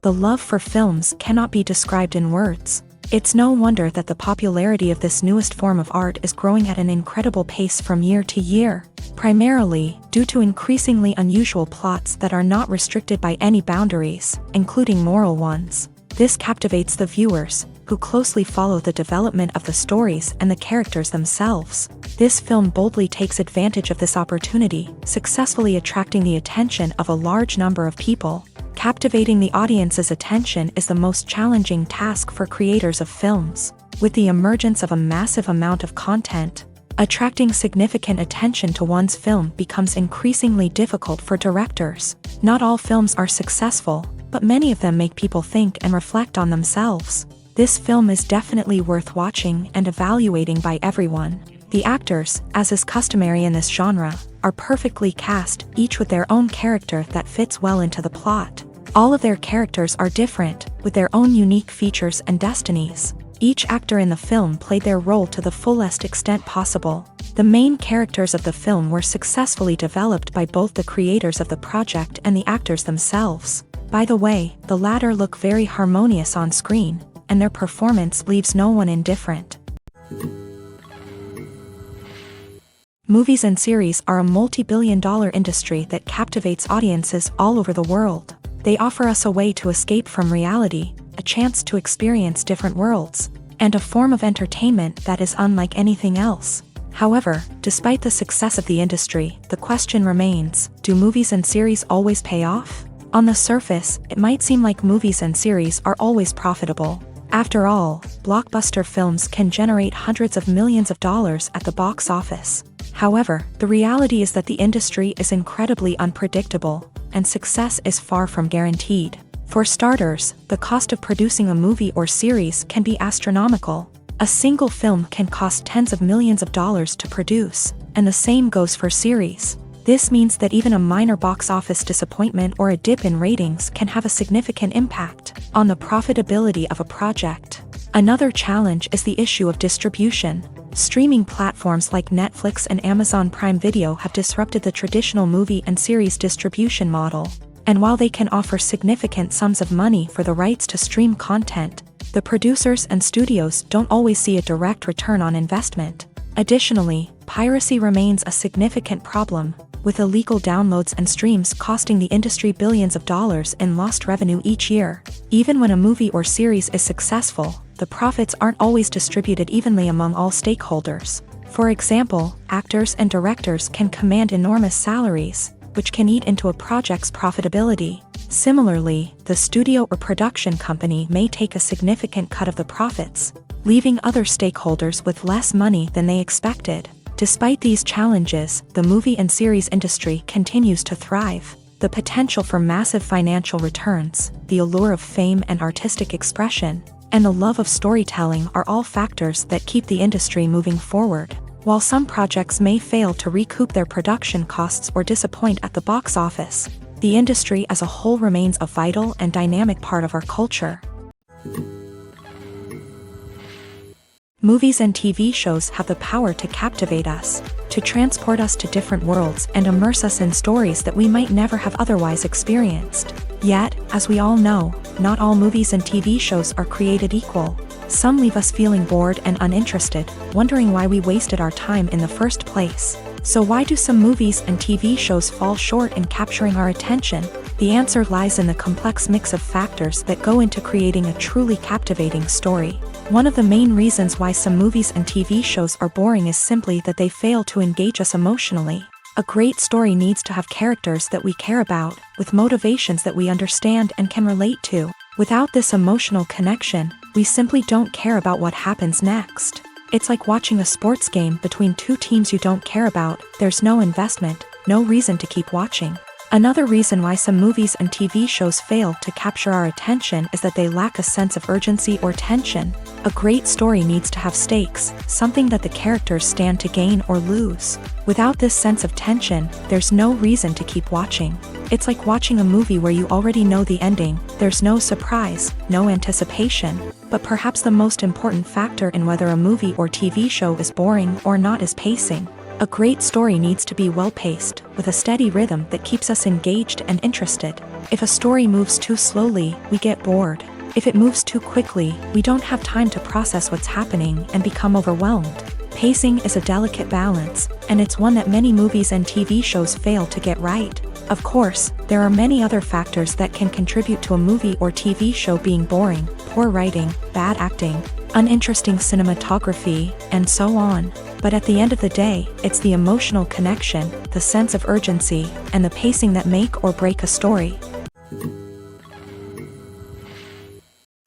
The love for films cannot be described in words. It's no wonder that the popularity of this newest form of art is growing at an incredible pace from year to year, primarily due to increasingly unusual plots that are not restricted by any boundaries, including moral ones. This captivates the viewers, who closely follow the development of the stories and the characters themselves. This film boldly takes advantage of this opportunity, successfully attracting the attention of a large number of people. Captivating the audience's attention is the most challenging task for creators of films. With the emergence of a massive amount of content, attracting significant attention to one's film becomes increasingly difficult for directors. Not all films are successful, but many of them make people think and reflect on themselves. This film is definitely worth watching and evaluating by everyone. The actors, as is customary in this genre, are perfectly cast, each with their own character that fits well into the plot. All of their characters are different, with their own unique features and destinies. Each actor in the film played their role to the fullest extent possible. The main characters of the film were successfully developed by both the creators of the project and the actors themselves. By the way, the latter look very harmonious on screen, and their performance leaves no one indifferent. Movies and series are a multi-billion-dollar industry that captivates audiences all over the world. They offer us a way to escape from reality, a chance to experience different worlds, and a form of entertainment that is unlike anything else. However, despite the success of the industry, the question remains, do movies and series always pay off? On the surface, it might seem like movies and series are always profitable. After all, blockbuster films can generate hundreds of millions of dollars at the box office. However, the reality is that the industry is incredibly unpredictable, and success is far from guaranteed. For starters, the cost of producing a movie or series can be astronomical. A single film can cost tens of millions of dollars to produce, and the same goes for series. This means that even a minor box office disappointment or a dip in ratings can have a significant impact on the profitability of a project. Another challenge is the issue of distribution. Streaming platforms like Netflix and Amazon Prime Video have disrupted the traditional movie and series distribution model. And while they can offer significant sums of money for the rights to stream content, the producers and studios don't always see a direct return on investment. Additionally, piracy remains a significant problem, with illegal downloads and streams costing the industry billions of dollars in lost revenue each year. Even when a movie or series is successful, the profits aren't always distributed evenly among all stakeholders. For example, actors and directors can command enormous salaries, which can eat into a project's profitability. Similarly, the studio or production company may take a significant cut of the profits, leaving other stakeholders with less money than they expected. Despite these challenges, the movie and series industry continues to thrive. The potential for massive financial returns, the allure of fame and artistic expression, and the love of storytelling are all factors that keep the industry moving forward. While some projects may fail to recoup their production costs or disappoint at the box office, the industry as a whole remains a vital and dynamic part of our culture. Movies and TV shows have the power to captivate us, to transport us to different worlds and immerse us in stories that we might never have otherwise experienced. Yet, as we all know, not all movies and TV shows are created equal. Some leave us feeling bored and uninterested, wondering why we wasted our time in the first place. So why do some movies and TV shows fall short in capturing our attention? The answer lies in the complex mix of factors that go into creating a truly captivating story. One of the main reasons why some movies and TV shows are boring is simply that they fail to engage us emotionally. A great story needs to have characters that we care about, with motivations that we understand and can relate to. Without this emotional connection, we simply don't care about what happens next. It's like watching a sports game between two teams you don't care about. There's no investment, no reason to keep watching. Another reason why some movies and TV shows fail to capture our attention is that they lack a sense of urgency or tension. A great story needs to have stakes, something that the characters stand to gain or lose. Without this sense of tension, there's no reason to keep watching. It's like watching a movie where you already know the ending. There's no surprise, no anticipation. But perhaps the most important factor in whether a movie or TV show is boring or not is pacing. A great story needs to be well-paced, with a steady rhythm that keeps us engaged and interested. If a story moves too slowly, we get bored. If it moves too quickly, we don't have time to process what's happening and become overwhelmed. Pacing is a delicate balance, and it's one that many movies and TV shows fail to get right. Of course, there are many other factors that can contribute to a movie or TV show being boring: poor writing, bad acting, uninteresting cinematography, and so on. But at the end of the day, it's the emotional connection, the sense of urgency, and the pacing that make or break a story.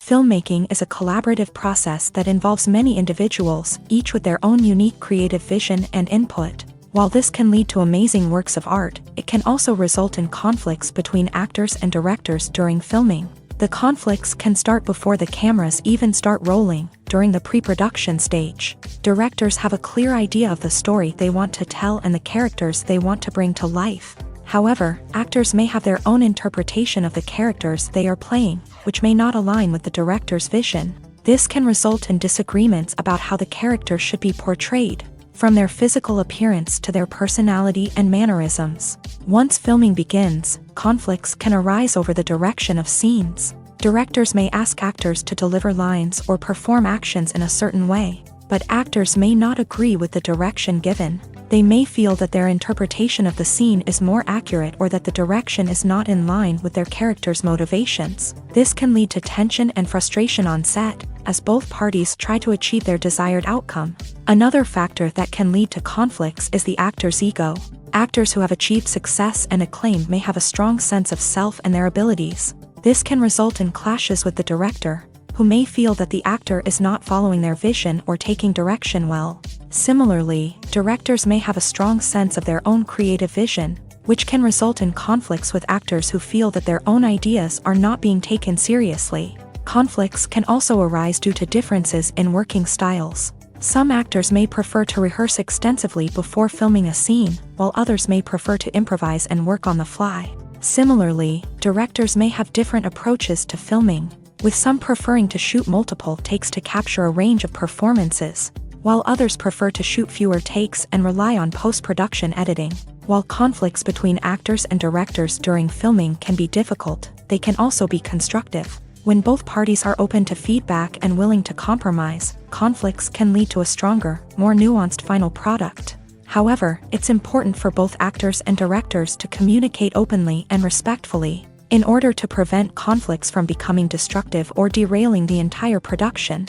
Filmmaking is a collaborative process that involves many individuals, each with their own unique creative vision and input. While this can lead to amazing works of art, it can also result in conflicts between actors and directors during filming. The conflicts can start before the cameras even start rolling, during the pre-production stage. Directors have a clear idea of the story they want to tell and the characters they want to bring to life. However, actors may have their own interpretation of the characters they are playing, which may not align with the director's vision. This can result in disagreements about how the character should be portrayed, from their physical appearance to their personality and mannerisms. Once filming begins, conflicts can arise over the direction of scenes. Directors may ask actors to deliver lines or perform actions in a certain way, but actors may not agree with the direction given. They may feel that their interpretation of the scene is more accurate or that the direction is not in line with their character's motivations. This can lead to tension and frustration on set, as both parties try to achieve their desired outcome. Another factor that can lead to conflicts is the actor's ego. Actors who have achieved success and acclaim may have a strong sense of self and their abilities. This can result in clashes with the director, who may feel that the actor is not following their vision or taking direction well. Similarly, directors may have a strong sense of their own creative vision, which can result in conflicts with actors who feel that their own ideas are not being taken seriously. Conflicts can also arise due to differences in working styles. Some actors may prefer to rehearse extensively before filming a scene, while others may prefer to improvise and work on the fly. Similarly, directors may have different approaches to filming, with some preferring to shoot multiple takes to capture a range of performances, while others prefer to shoot fewer takes and rely on post-production editing. While conflicts between actors and directors during filming can be difficult, they can also be constructive. When both parties are open to feedback and willing to compromise, conflicts can lead to a stronger, more nuanced final product. However, it's important for both actors and directors to communicate openly and respectfully, in order to prevent conflicts from becoming destructive or derailing the entire production.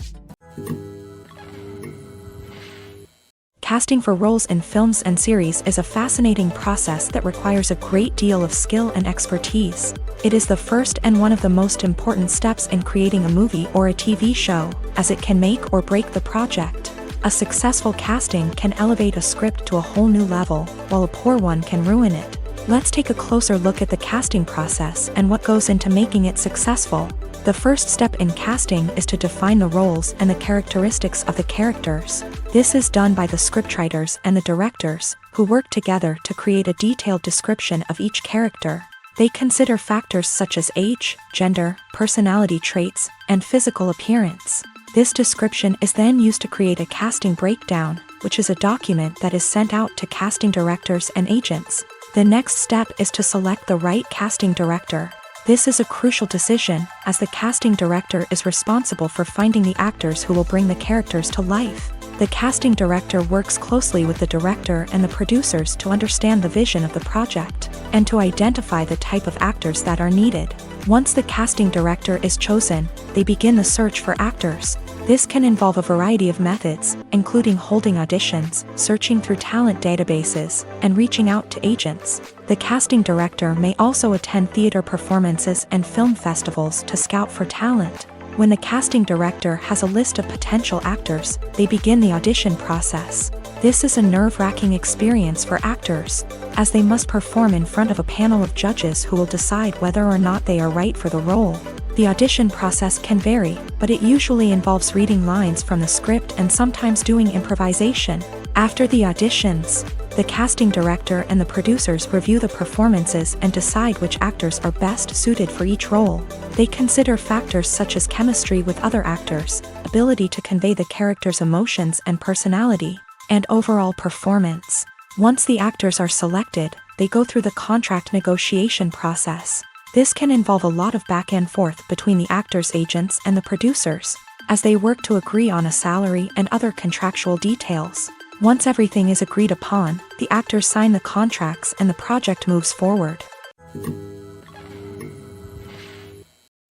Casting for roles in films and series is a fascinating process that requires a great deal of skill and expertise. It is the first and one of the most important steps in creating a movie or a TV show, as it can make or break the project. A successful casting can elevate a script to a whole new level, while a poor one can ruin it. Let's take a closer look at the casting process and what goes into making it successful. The first step in casting is to define the roles and the characteristics of the characters. This is done by the scriptwriters and the directors, who work together to create a detailed description of each character. They consider factors such as age, gender, personality traits, and physical appearance. This description is then used to create a casting breakdown, which is a document that is sent out to casting directors and agents. The next step is to select the right casting director. This is a crucial decision, as the casting director is responsible for finding the actors who will bring the characters to life. The casting director works closely with the director and the producers to understand the vision of the project, and to identify the type of actors that are needed. Once the casting director is chosen, they begin the search for actors. This can involve a variety of methods, including holding auditions, searching through talent databases, and reaching out to agents. The casting director may also attend theater performances and film festivals to scout for talent. When the casting director has a list of potential actors, they begin the audition process. This is a nerve-wracking experience for actors, as they must perform in front of a panel of judges who will decide whether or not they are right for the role. The audition process can vary, but it usually involves reading lines from the script and sometimes doing improvisation. After the auditions, the casting director and the producers review the performances and decide which actors are best suited for each role. They consider factors such as chemistry with other actors, ability to convey the character's emotions and personality, and overall performance. Once the actors are selected, they go through the contract negotiation process. This can involve a lot of back and forth between the actors' agents and the producers, as they work to agree on a salary and other contractual details. Once everything is agreed upon, the actors sign the contracts and the project moves forward.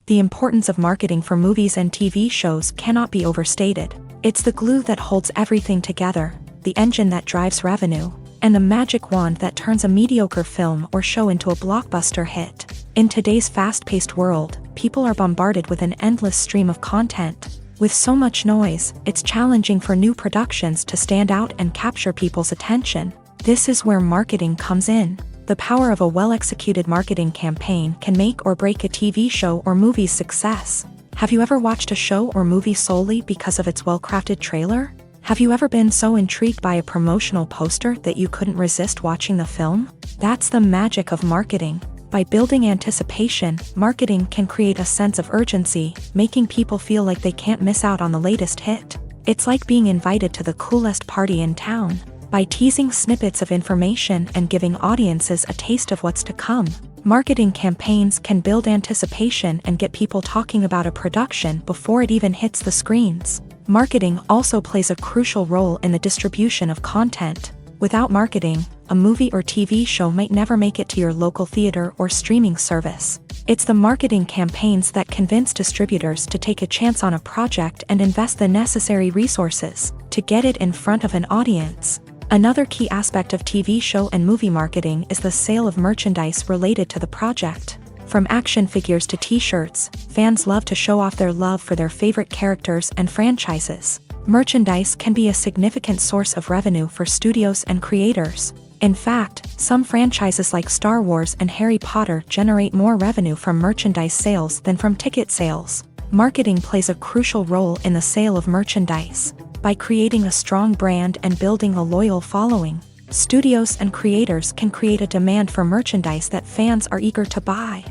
The importance of marketing for movies and TV shows cannot be overstated. It's the glue that holds everything together, the engine that drives revenue, and the magic wand that turns a mediocre film or show into a blockbuster hit. In today's fast-paced world, people are bombarded with an endless stream of content. With so much noise, it's challenging for new productions to stand out and capture people's attention. This is where marketing comes in. The power of a well-executed marketing campaign can make or break a TV show or movie's success. Have you ever watched a show or movie solely because of its well-crafted trailer? Have you ever been so intrigued by a promotional poster that you couldn't resist watching the film? That's the magic of marketing. By building anticipation, marketing can create a sense of urgency, making people feel like they can't miss out on the latest hit. It's like being invited to the coolest party in town. By teasing snippets of information and giving audiences a taste of what's to come, marketing campaigns can build anticipation and get people talking about a production before it even hits the screens. Marketing also plays a crucial role in the distribution of content. Without marketing, a movie or TV show might never make it to your local theater or streaming service. It's the marketing campaigns that convince distributors to take a chance on a project and invest the necessary resources to get it in front of an audience. Another key aspect of TV show and movie marketing is the sale of merchandise related to the project. From action figures to t-shirts, fans love to show off their love for their favorite characters and franchises. Merchandise can be a significant source of revenue for studios and creators. In fact, some franchises like Star Wars and Harry Potter generate more revenue from merchandise sales than from ticket sales. Marketing plays a crucial role in the sale of merchandise. By creating a strong brand and building a loyal following, studios and creators can create a demand for merchandise that fans are eager to buy.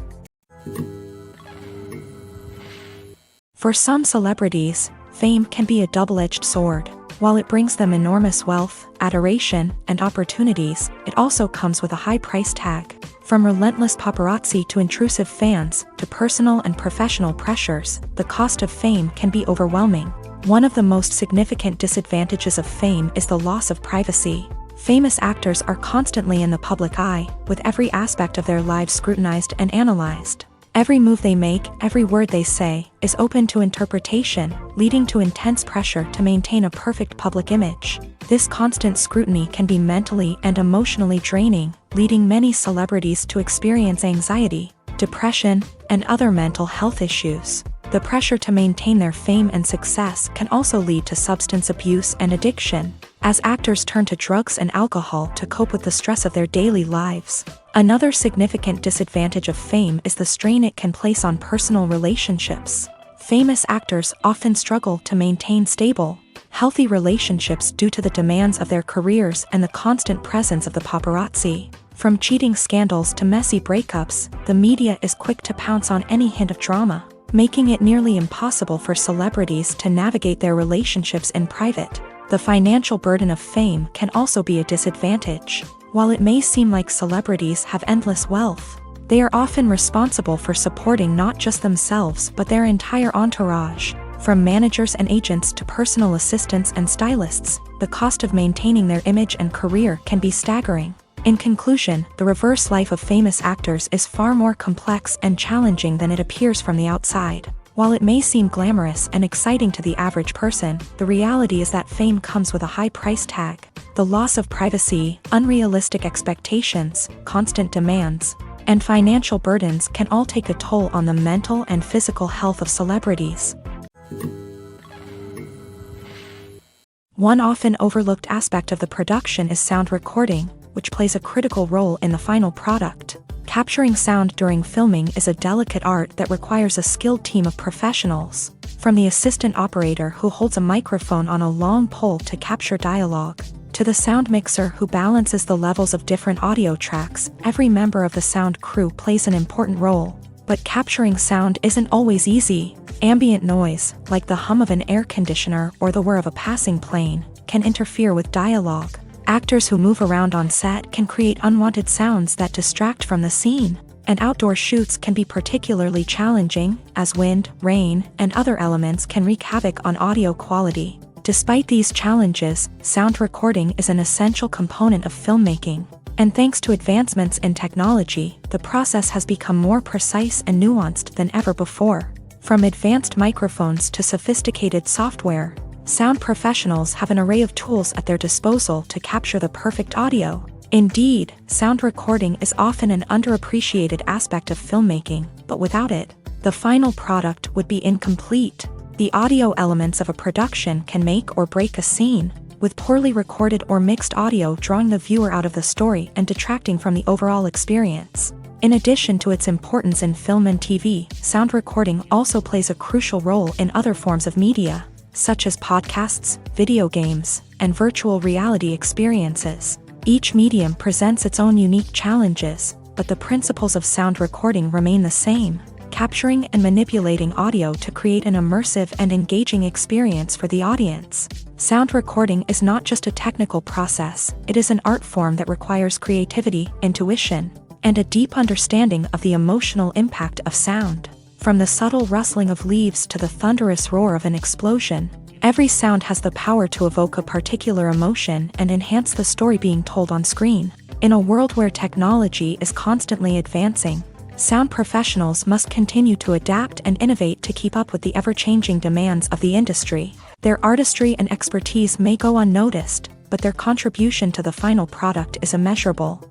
For some celebrities, fame can be a double-edged sword. While it brings them enormous wealth, adoration, and opportunities, it also comes with a high price tag. From relentless paparazzi to intrusive fans, to personal and professional pressures, the cost of fame can be overwhelming. One of the most significant disadvantages of fame is the loss of privacy. Famous actors are constantly in the public eye, with every aspect of their lives scrutinized and analyzed. Every move they make, every word they say, is open to interpretation, leading to intense pressure to maintain a perfect public image. This constant scrutiny can be mentally and emotionally draining, leading many celebrities to experience anxiety, depression, and other mental health issues. The pressure to maintain their fame and success can also lead to substance abuse and addiction, as actors turn to drugs and alcohol to cope with the stress of their daily lives. Another significant disadvantage of fame is the strain it can place on personal relationships. Famous actors often struggle to maintain stable, healthy relationships due to the demands of their careers and the constant presence of the paparazzi. From cheating scandals to messy breakups, the media is quick to pounce on any hint of drama, making it nearly impossible for celebrities to navigate their relationships in private. The financial burden of fame can also be a disadvantage. While it may seem like celebrities have endless wealth, they are often responsible for supporting not just themselves but their entire entourage. From managers and agents to personal assistants and stylists, the cost of maintaining their image and career can be staggering. In conclusion, the reverse life of famous actors is far more complex and challenging than it appears from the outside. While it may seem glamorous and exciting to the average person, the reality is that fame comes with a high price tag. The loss of privacy, unrealistic expectations, constant demands, and financial burdens can all take a toll on the mental and physical health of celebrities. One often overlooked aspect of the production is sound recording, which plays a critical role in the final product. Capturing sound during filming is a delicate art that requires a skilled team of professionals. From the assistant operator who holds a microphone on a long pole to capture dialogue, to the sound mixer who balances the levels of different audio tracks, every member of the sound crew plays an important role. But capturing sound isn't always easy. Ambient noise, like the hum of an air conditioner or the whir of a passing plane, can interfere with dialogue. Actors who move around on set can create unwanted sounds that distract from the scene, and outdoor shoots can be particularly challenging, as wind, rain, and other elements can wreak havoc on audio quality. Despite these challenges, sound recording is an essential component of filmmaking, and thanks to advancements in technology, the process has become more precise and nuanced than ever before. From advanced microphones to sophisticated software, sound professionals have an array of tools at their disposal to capture the perfect audio. Indeed, sound recording is often an underappreciated aspect of filmmaking, but without it, the final product would be incomplete. The audio elements of a production can make or break a scene, with poorly recorded or mixed audio drawing the viewer out of the story and detracting from the overall experience. In addition to its importance in film and TV, sound recording also plays a crucial role in other forms of media, such as podcasts, video games, and virtual reality experiences. Each medium presents its own unique challenges, but the principles of sound recording remain the same, capturing and manipulating audio to create an immersive and engaging experience for the audience. Sound recording is not just a technical process, it is an art form that requires creativity, intuition, and a deep understanding of the emotional impact of sound. From the subtle rustling of leaves to the thunderous roar of an explosion, every sound has the power to evoke a particular emotion and enhance the story being told on screen. In a world where technology is constantly advancing, sound professionals must continue to adapt and innovate to keep up with the ever-changing demands of the industry. Their artistry and expertise may go unnoticed, but their contribution to the final product is immeasurable.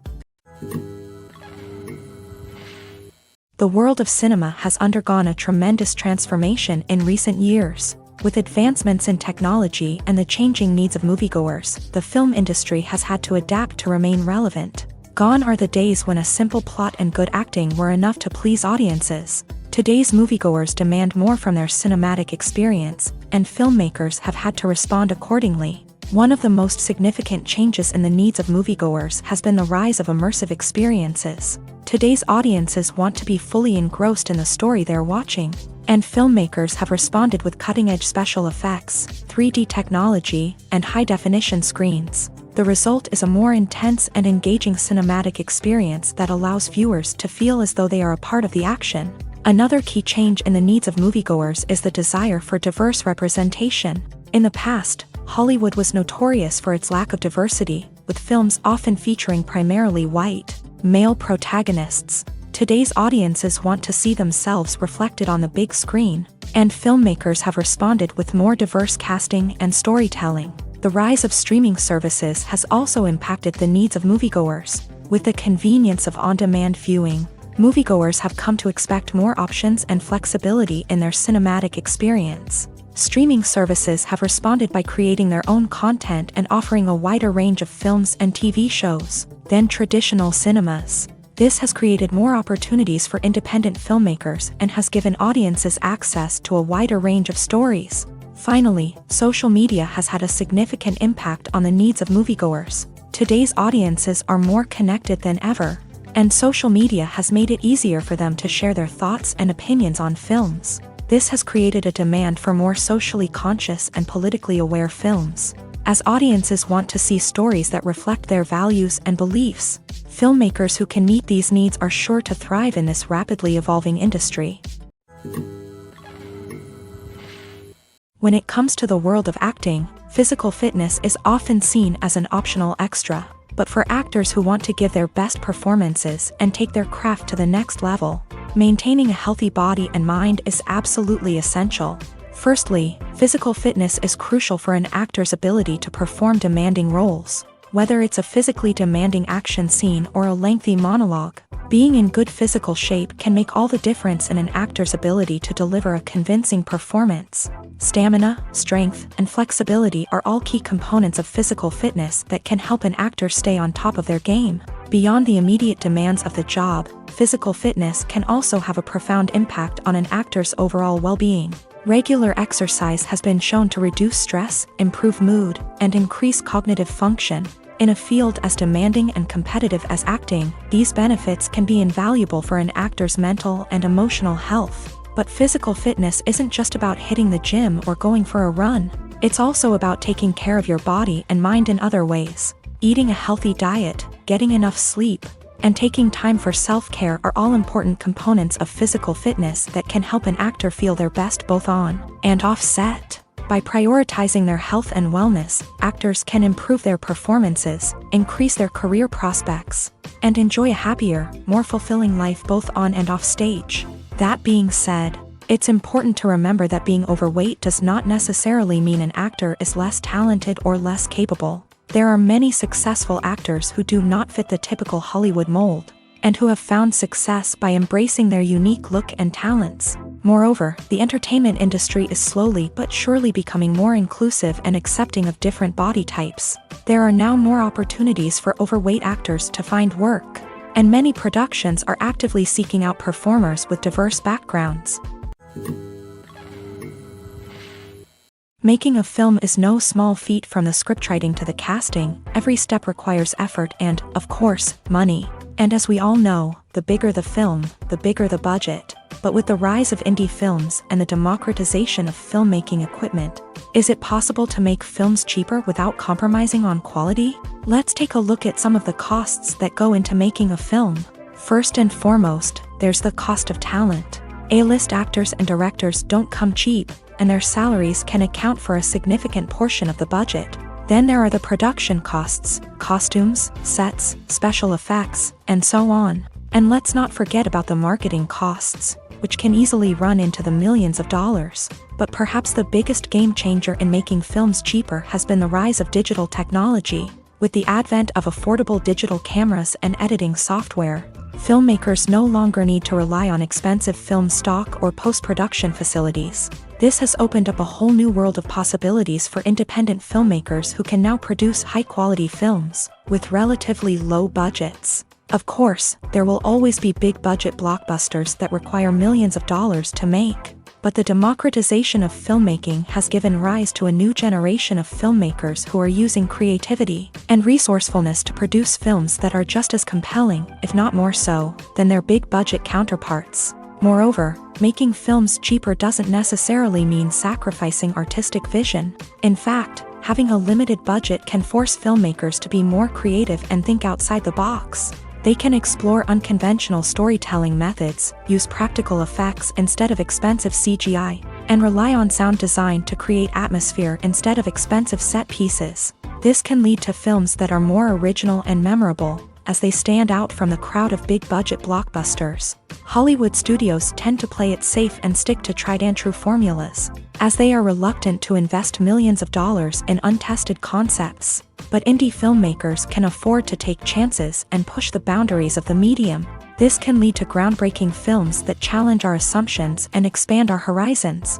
The world of cinema has undergone a tremendous transformation in recent years. With advancements in technology and the changing needs of moviegoers, the film industry has had to adapt to remain relevant. Gone are the days when a simple plot and good acting were enough to please audiences. Today's moviegoers demand more from their cinematic experience, and filmmakers have had to respond accordingly. One of the most significant changes in the needs of moviegoers has been the rise of immersive experiences. Today's audiences want to be fully engrossed in the story they're watching, and filmmakers have responded with cutting-edge special effects, 3D technology, and high-definition screens. The result is a more intense and engaging cinematic experience that allows viewers to feel as though they are a part of the action. Another key change in the needs of moviegoers is the desire for diverse representation. In the past, Hollywood was notorious for its lack of diversity, with films often featuring primarily white, male protagonists. Today's audiences want to see themselves reflected on the big screen, and filmmakers have responded with more diverse casting and storytelling. The rise of streaming services has also impacted the needs of moviegoers. With the convenience of on-demand viewing, moviegoers have come to expect more options and flexibility in their cinematic experience. Streaming services have responded by creating their own content and offering a wider range of films and TV shows than traditional cinemas. This has created more opportunities for independent filmmakers and has given audiences access to a wider range of stories. Finally, social media has had a significant impact on the needs of moviegoers. Today's audiences are more connected than ever, and social media has made it easier for them to share their thoughts and opinions on films. This has created a demand for more socially conscious and politically aware films. As audiences want to see stories that reflect their values and beliefs, filmmakers who can meet these needs are sure to thrive in this rapidly evolving industry. When it comes to the world of acting, physical fitness is often seen as an optional extra, but for actors who want to give their best performances and take their craft to the next level, maintaining a healthy body and mind is absolutely essential. Firstly, physical fitness is crucial for an actor's ability to perform demanding roles. Whether it's a physically demanding action scene or a lengthy monologue, being in good physical shape can make all the difference in an actor's ability to deliver a convincing performance. Stamina, strength, and flexibility are all key components of physical fitness that can help an actor stay on top of their game. Beyond the immediate demands of the job, physical fitness can also have a profound impact on an actor's overall well-being. Regular exercise has been shown to reduce stress, improve mood, and increase cognitive function. In a field as demanding and competitive as acting, these benefits can be invaluable for an actor's mental and emotional health. But physical fitness isn't just about hitting the gym or going for a run. It's also about taking care of your body and mind in other ways. Eating a healthy diet, getting enough sleep, and taking time for self-care are all important components of physical fitness that can help an actor feel their best both on and off set. By prioritizing their health and wellness, actors can improve their performances, increase their career prospects, and enjoy a happier, more fulfilling life both on and off stage. That being said, it's important to remember that being overweight does not necessarily mean an actor is less talented or less capable. There are many successful actors who do not fit the typical Hollywood mold, and who have found success by embracing their unique look and talents. Moreover, the entertainment industry is slowly but surely becoming more inclusive and accepting of different body types. There are now more opportunities for overweight actors to find work, and many productions are actively seeking out performers with diverse backgrounds. Making a film is no small feat. From the scriptwriting to the casting, every step requires effort and, of course, money. And as we all know, the bigger the film, the bigger the budget. But with the rise of indie films and the democratization of filmmaking equipment, is it possible to make films cheaper without compromising on quality? Let's take a look at some of the costs that go into making a film. First and foremost, there's the cost of talent. A-list actors and directors don't come cheap, and their salaries can account for a significant portion of the budget. Then there are the production costs, costumes, sets, special effects, and so on. And let's not forget about the marketing costs, which can easily run into the millions of dollars. But perhaps the biggest game changer in making films cheaper has been the rise of digital technology. With the advent of affordable digital cameras and editing software, filmmakers no longer need to rely on expensive film stock or post-production facilities. This has opened up a whole new world of possibilities for independent filmmakers who can now produce high-quality films with relatively low budgets. Of course, there will always be big-budget blockbusters that require millions of dollars to make. But the democratization of filmmaking has given rise to a new generation of filmmakers who are using creativity and resourcefulness to produce films that are just as compelling, if not more so, than their big-budget counterparts. Moreover, making films cheaper doesn't necessarily mean sacrificing artistic vision. In fact, having a limited budget can force filmmakers to be more creative and think outside the box. They can explore unconventional storytelling methods, use practical effects instead of expensive CGI, and rely on sound design to create atmosphere instead of expensive set pieces. This can lead to films that are more original and memorable, as they stand out from the crowd of big-budget blockbusters. Hollywood studios tend to play it safe and stick to tried-and-true formulas, as they are reluctant to invest millions of dollars in untested concepts. But indie filmmakers can afford to take chances and push the boundaries of the medium. This can lead to groundbreaking films that challenge our assumptions and expand our horizons.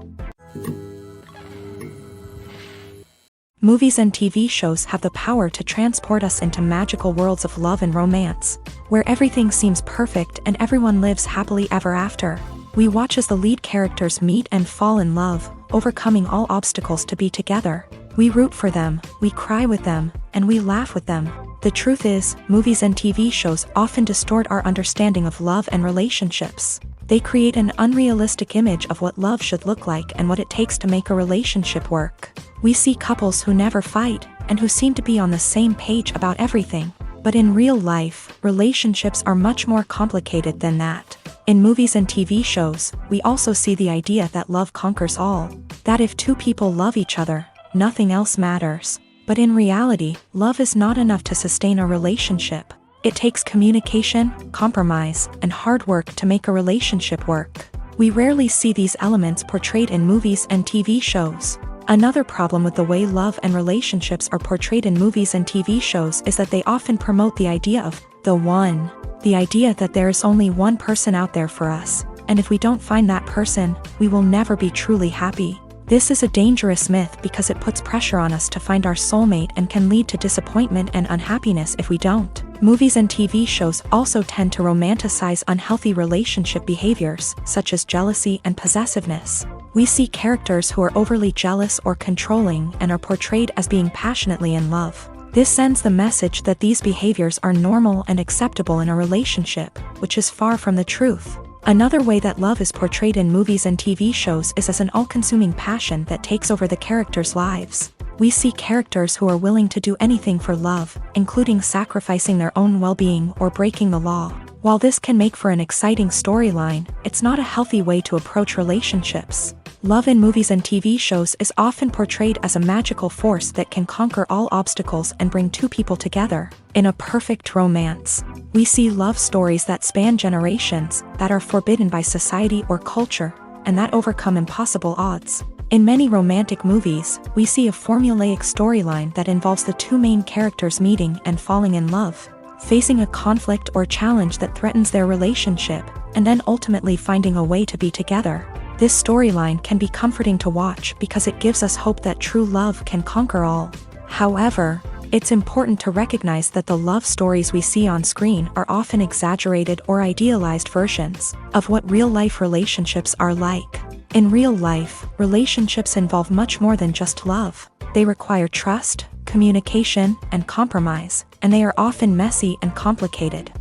Movies and TV shows have the power to transport us into magical worlds of love and romance, where everything seems perfect and everyone lives happily ever after. We watch as the lead characters meet and fall in love, overcoming all obstacles to be together. We root for them, we cry with them, and we laugh with them. The truth is, movies and TV shows often distort our understanding of love and relationships. They create an unrealistic image of what love should look like and what it takes to make a relationship work. We see couples who never fight, and who seem to be on the same page about everything. But in real life, relationships are much more complicated than that. In movies and TV shows, we also see the idea that love conquers all. That if two people love each other, nothing else matters. But in reality, love is not enough to sustain a relationship. It takes communication, compromise, and hard work to make a relationship work. We rarely see these elements portrayed in movies and TV shows. Another problem with the way love and relationships are portrayed in movies and TV shows is that they often promote the idea of the one. The idea that there is only one person out there for us, and if we don't find that person, we will never be truly happy. This is a dangerous myth because it puts pressure on us to find our soulmate and can lead to disappointment and unhappiness if we don't. Movies and TV shows also tend to romanticize unhealthy relationship behaviors, such as jealousy and possessiveness. We see characters who are overly jealous or controlling and are portrayed as being passionately in love. This sends the message that these behaviors are normal and acceptable in a relationship, which is far from the truth. Another way that love is portrayed in movies and TV shows is as an all-consuming passion that takes over the characters' lives. We see characters who are willing to do anything for love, including sacrificing their own well-being or breaking the law. While this can make for an exciting storyline, it's not a healthy way to approach relationships. Love in movies and TV shows is often portrayed as a magical force that can conquer all obstacles and bring two people together. In a perfect romance, we see love stories that span generations, that are forbidden by society or culture, and that overcome impossible odds. In many romantic movies, we see a formulaic storyline that involves the two main characters meeting and falling in love, facing a conflict or challenge that threatens their relationship, and then ultimately finding a way to be together. This storyline can be comforting to watch because it gives us hope that true love can conquer all. However, it's important to recognize that the love stories we see on screen are often exaggerated or idealized versions of what real-life relationships are like. In real life, relationships involve much more than just love. They require trust, communication, and compromise, and they are often messy and complicated.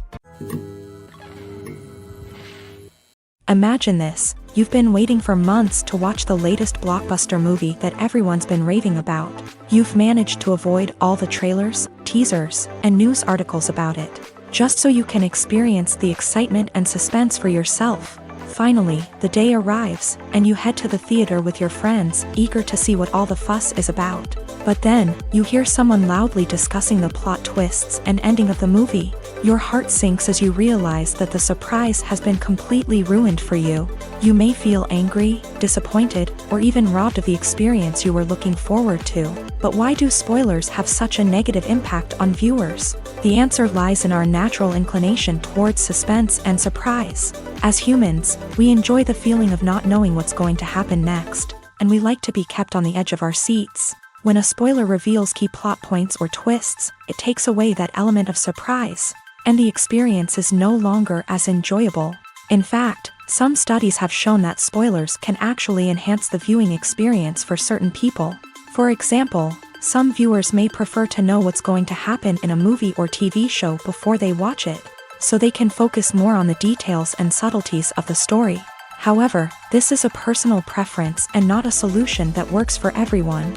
Imagine this: you've been waiting for months to watch the latest blockbuster movie that everyone's been raving about. You've managed to avoid all the trailers, teasers, and news articles about it, just so you can experience the excitement and suspense for yourself. Finally, the day arrives, and you head to the theater with your friends, eager to see what all the fuss is about. But then, you hear someone loudly discussing the plot twists and ending of the movie. Your heart sinks as you realize that the surprise has been completely ruined for you. You may feel angry, disappointed, or even robbed of the experience you were looking forward to. But why do spoilers have such a negative impact on viewers? The answer lies in our natural inclination towards suspense and surprise. As humans, we enjoy the feeling of not knowing what's going to happen next, and we like to be kept on the edge of our seats. When a spoiler reveals key plot points or twists, it takes away that element of surprise, and the experience is no longer as enjoyable. In fact, some studies have shown that spoilers can actually enhance the viewing experience for certain people. For example, some viewers may prefer to know what's going to happen in a movie or TV show before they watch it, so they can focus more on the details and subtleties of the story. However, this is a personal preference and not a solution that works for everyone.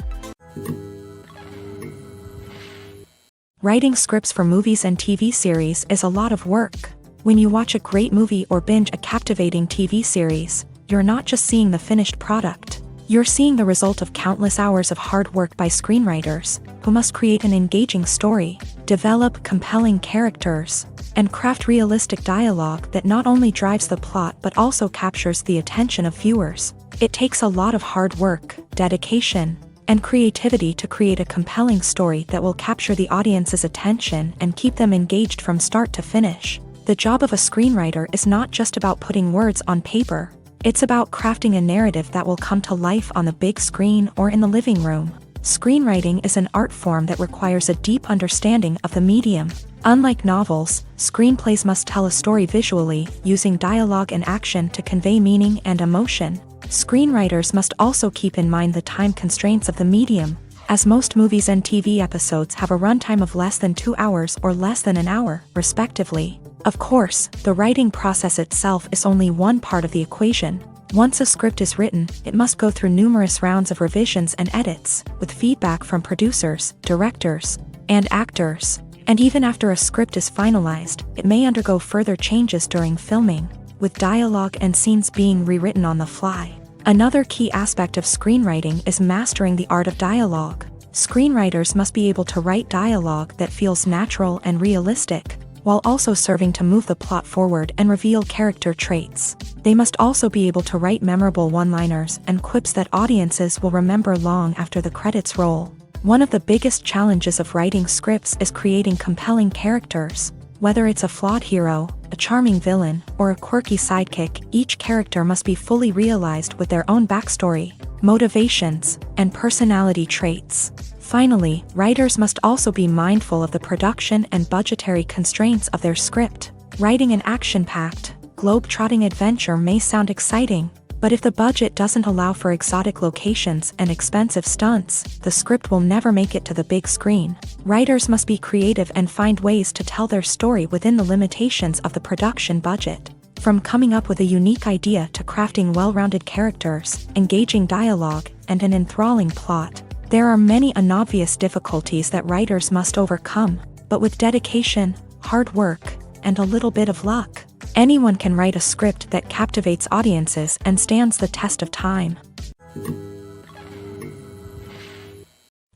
Writing scripts for movies and TV series is a lot of work. When you watch a great movie or binge a captivating TV series, you're not just seeing the finished product. You're seeing the result of countless hours of hard work by screenwriters, who must create an engaging story, develop compelling characters, and craft realistic dialogue that not only drives the plot but also captures the attention of viewers. It takes a lot of hard work, dedication, and creativity to create a compelling story that will capture the audience's attention and keep them engaged from start to finish. The job of a screenwriter is not just about putting words on paper. It's about crafting a narrative that will come to life on the big screen or in the living room. Screenwriting is an art form that requires a deep understanding of the medium. Unlike novels, screenplays must tell a story visually, using dialogue and action to convey meaning and emotion. Screenwriters must also keep in mind the time constraints of the medium, as most movies and TV episodes have a runtime of less than 2 hours or less than an hour, respectively. Of course, the writing process itself is only one part of the equation. Once a script is written, it must go through numerous rounds of revisions and edits, with feedback from producers, directors, and actors. And even after a script is finalized, it may undergo further changes during filming, with dialogue and scenes being rewritten on the fly. Another key aspect of screenwriting is mastering the art of dialogue. Screenwriters must be able to write dialogue that feels natural and realistic, while also serving to move the plot forward and reveal character traits. They must also be able to write memorable one-liners and quips that audiences will remember long after the credits roll. One of the biggest challenges of writing scripts is creating compelling characters. Whether it's a flawed hero, a charming villain, or a quirky sidekick, each character must be fully realized with their own backstory, motivations, and personality traits. Finally, writers must also be mindful of the production and budgetary constraints of their script. Writing an action-packed, globe-trotting adventure may sound exciting, but if the budget doesn't allow for exotic locations and expensive stunts, the script will never make it to the big screen. Writers must be creative and find ways to tell their story within the limitations of the production budget. From coming up with a unique idea to crafting well-rounded characters, engaging dialogue, and an enthralling plot, There are many unobvious difficulties that writers must overcome, but with dedication, hard work, and a little bit of luck, anyone can write a script that captivates audiences and stands the test of time.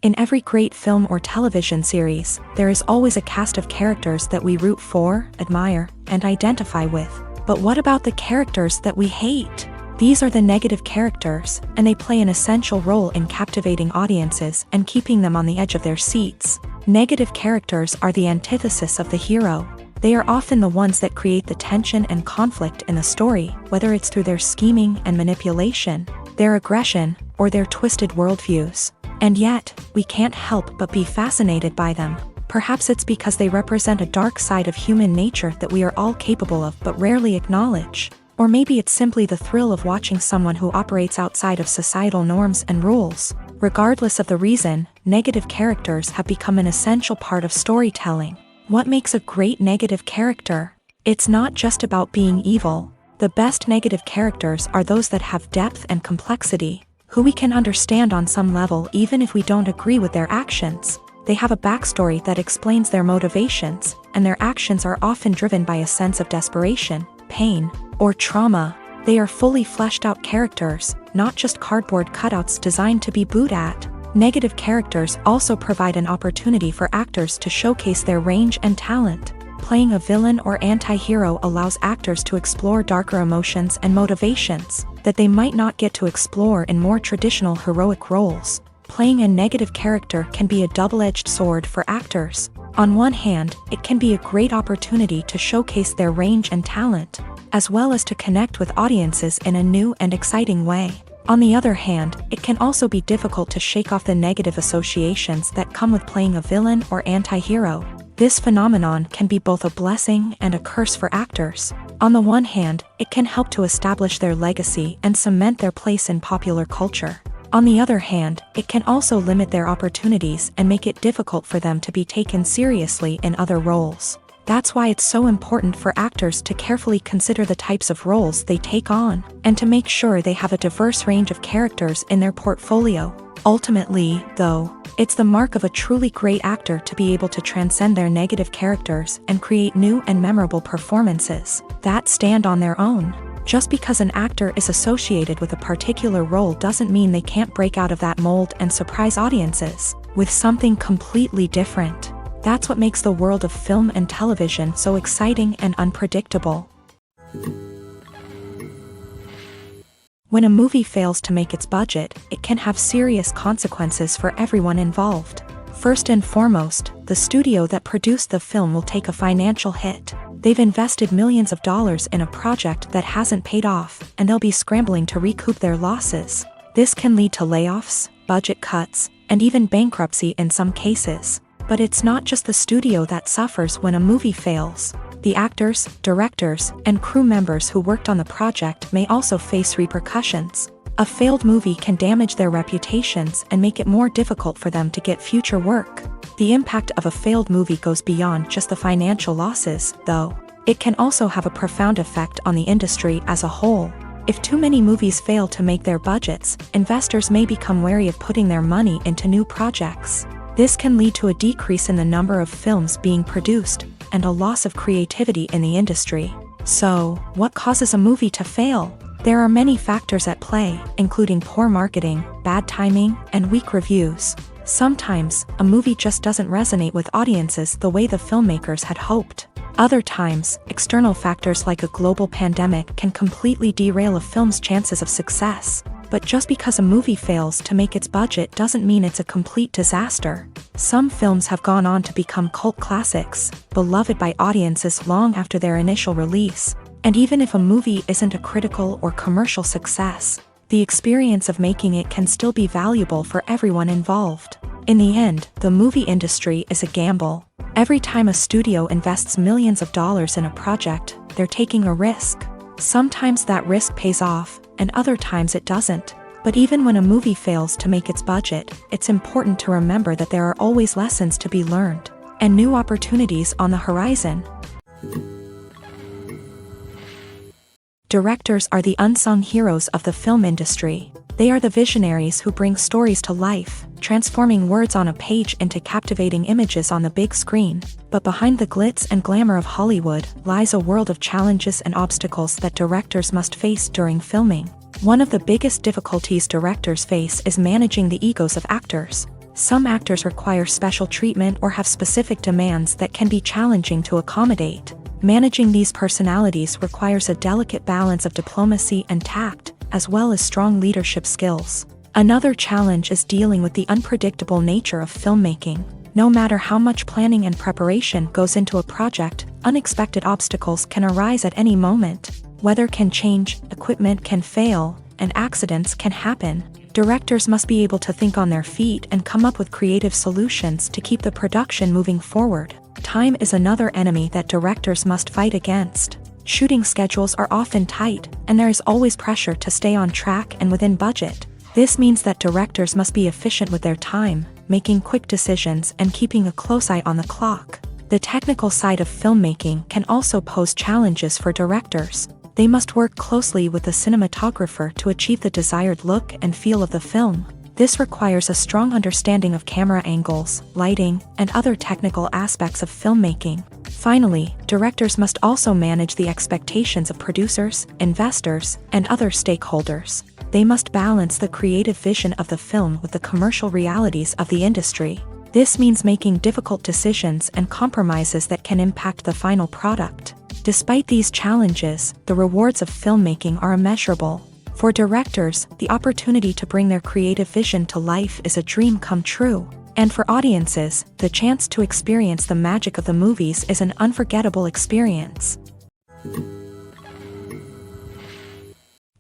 In every great film or television series, there is always a cast of characters that we root for, admire, and identify with. But what about the characters that we hate? These are the negative characters, and they play an essential role in captivating audiences and keeping them on the edge of their seats. Negative characters are the antithesis of the hero. They are often the ones that create the tension and conflict in the story, whether it's through their scheming and manipulation, their aggression, or their twisted worldviews. And yet, we can't help but be fascinated by them. Perhaps it's because they represent a dark side of human nature that we are all capable of but rarely acknowledge. Or maybe it's simply the thrill of watching someone who operates outside of societal norms and rules. Regardless of the reason, negative characters have become an essential part of storytelling. What makes a great negative character? It's not just about being evil. The best negative characters are those that have depth and complexity, who we can understand on some level even if we don't agree with their actions. They have a backstory that explains their motivations, and their actions are often driven by a sense of desperation, pain, or trauma. They are fully fleshed out characters, not just cardboard cutouts designed to be booed at. Negative characters also provide an opportunity for actors to showcase their range and talent. Playing a villain or anti-hero allows actors to explore darker emotions and motivations that they might not get to explore in more traditional heroic roles. Playing a negative character can be a double-edged sword for actors. On one hand, it can be a great opportunity to showcase their range and talent, as well as to connect with audiences in a new and exciting way. On the other hand, it can also be difficult to shake off the negative associations that come with playing a villain or anti-hero. This phenomenon can be both a blessing and a curse for actors. On the one hand, it can help to establish their legacy and cement their place in popular culture. On the other hand, it can also limit their opportunities and make it difficult for them to be taken seriously in other roles. That's why it's so important for actors to carefully consider the types of roles they take on, and to make sure they have a diverse range of characters in their portfolio. Ultimately, though, it's the mark of a truly great actor to be able to transcend their negative characters and create new and memorable performances that stand on their own. Just because an actor is associated with a particular role doesn't mean they can't break out of that mold and surprise audiences with something completely different. That's what makes the world of film and television so exciting and unpredictable. When a movie fails to make its budget, it can have serious consequences for everyone involved. First and foremost, the studio that produced the film will take a financial hit. They've invested millions of dollars in a project that hasn't paid off, and they'll be scrambling to recoup their losses. This can lead to layoffs, budget cuts, and even bankruptcy in some cases. But it's not just the studio that suffers when a movie fails. The actors, directors, and crew members who worked on the project may also face repercussions. A failed movie can damage their reputations and make it more difficult for them to get future work. The impact of a failed movie goes beyond just the financial losses, though. It can also have a profound effect on the industry as a whole. If too many movies fail to make their budgets, investors may become wary of putting their money into new projects. This can lead to a decrease in the number of films being produced, and a loss of creativity in the industry. So, what causes a movie to fail? There are many factors at play, including poor marketing, bad timing, and weak reviews. Sometimes, a movie just doesn't resonate with audiences the way the filmmakers had hoped. Other times, external factors like a global pandemic can completely derail a film's chances of success. But just because a movie fails to make its budget doesn't mean it's a complete disaster. Some films have gone on to become cult classics, beloved by audiences long after their initial release. And even if a movie isn't a critical or commercial success, the experience of making it can still be valuable for everyone involved. In the end, the movie industry is a gamble. Every time a studio invests millions of dollars in a project, they're taking a risk. Sometimes that risk pays off, and other times it doesn't. But even when a movie fails to make its budget, it's important to remember that there are always lessons to be learned, and new opportunities on the horizon. Directors are the unsung heroes of the film industry. They are the visionaries who bring stories to life, transforming words on a page into captivating images on the big screen. But behind the glitz and glamour of Hollywood lies a world of challenges and obstacles that directors must face during filming. One of the biggest difficulties directors face is managing the egos of actors. Some actors require special treatment or have specific demands that can be challenging to accommodate. Managing these personalities requires a delicate balance of diplomacy and tact, as well as strong leadership skills. Another challenge is dealing with the unpredictable nature of filmmaking. No matter how much planning and preparation goes into a project, unexpected obstacles can arise at any moment. Weather can change, equipment can fail, and accidents can happen. Directors must be able to think on their feet and come up with creative solutions to keep the production moving forward. Time is another enemy that directors must fight against. Shooting schedules are often tight, and there is always pressure to stay on track and within budget. This means that directors must be efficient with their time, making quick decisions and keeping a close eye on the clock. The technical side of filmmaking can also pose challenges for directors. They must work closely with the cinematographer to achieve the desired look and feel of the film. This requires a strong understanding of camera angles, lighting, and other technical aspects of filmmaking. Finally, directors must also manage the expectations of producers, investors, and other stakeholders. They must balance the creative vision of the film with the commercial realities of the industry. This means making difficult decisions and compromises that can impact the final product. Despite these challenges, the rewards of filmmaking are immeasurable. For directors, the opportunity to bring their creative vision to life is a dream come true. And for audiences, the chance to experience the magic of the movies is an unforgettable experience.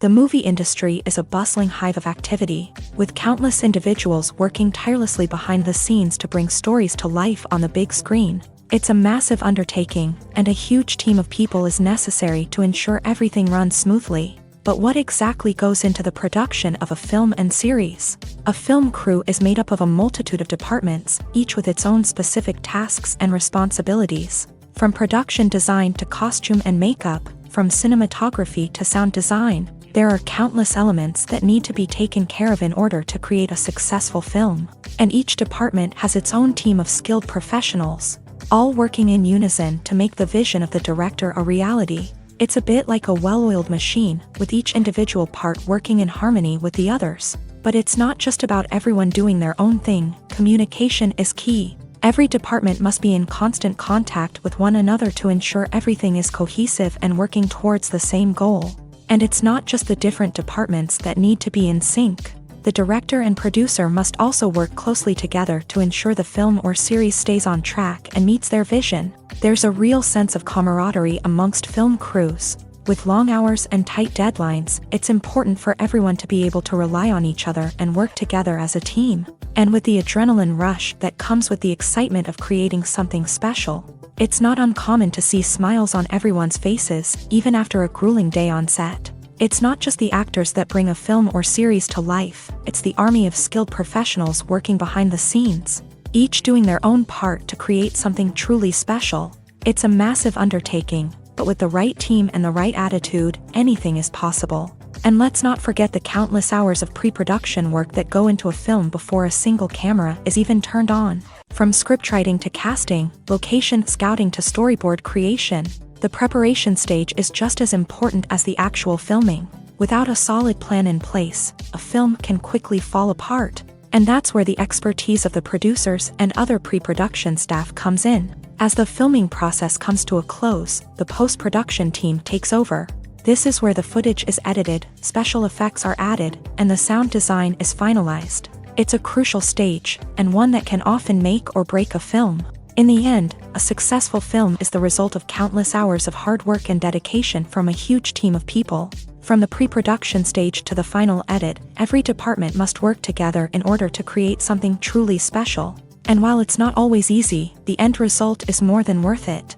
The movie industry is a bustling hive of activity, with countless individuals working tirelessly behind the scenes to bring stories to life on the big screen. It's a massive undertaking, and a huge team of people is necessary to ensure everything runs smoothly. But what exactly goes into the production of a film and series? A film crew is made up of a multitude of departments, each with its own specific tasks and responsibilities. From production design to costume and makeup, from cinematography to sound design, there are countless elements that need to be taken care of in order to create a successful film. And each department has its own team of skilled professionals, all working in unison to make the vision of the director a reality. It's a bit like a well-oiled machine, with each individual part working in harmony with the others. But it's not just about everyone doing their own thing. Communication is key. Every department must be in constant contact with one another to ensure everything is cohesive and working towards the same goal. And it's not just the different departments that need to be in sync. The director and producer must also work closely together to ensure the film or series stays on track and meets their vision. There's a real sense of camaraderie amongst film crews. With long hours and tight deadlines, it's important for everyone to be able to rely on each other and work together as a team. And with the adrenaline rush that comes with the excitement of creating something special, it's not uncommon to see smiles on everyone's faces, even after a grueling day on set. It's not just the actors that bring a film or series to life, it's the army of skilled professionals working behind the scenes, each doing their own part to create something truly special. It's a massive undertaking, but with the right team and the right attitude, anything is possible. And let's not forget the countless hours of pre-production work that go into a film before a single camera is even turned on. From scriptwriting to casting, location scouting to storyboard creation, the preparation stage is just as important as the actual filming. Without a solid plan in place, a film can quickly fall apart. And that's where the expertise of the producers and other pre-production staff comes in. As the filming process comes to a close, the post-production team takes over. This is where the footage is edited, special effects are added, and the sound design is finalized. It's a crucial stage, and one that can often make or break a film. In the end, a successful film is the result of countless hours of hard work and dedication from a huge team of people. From the pre-production stage to the final edit, every department must work together in order to create something truly special. And while it's not always easy, the end result is more than worth it.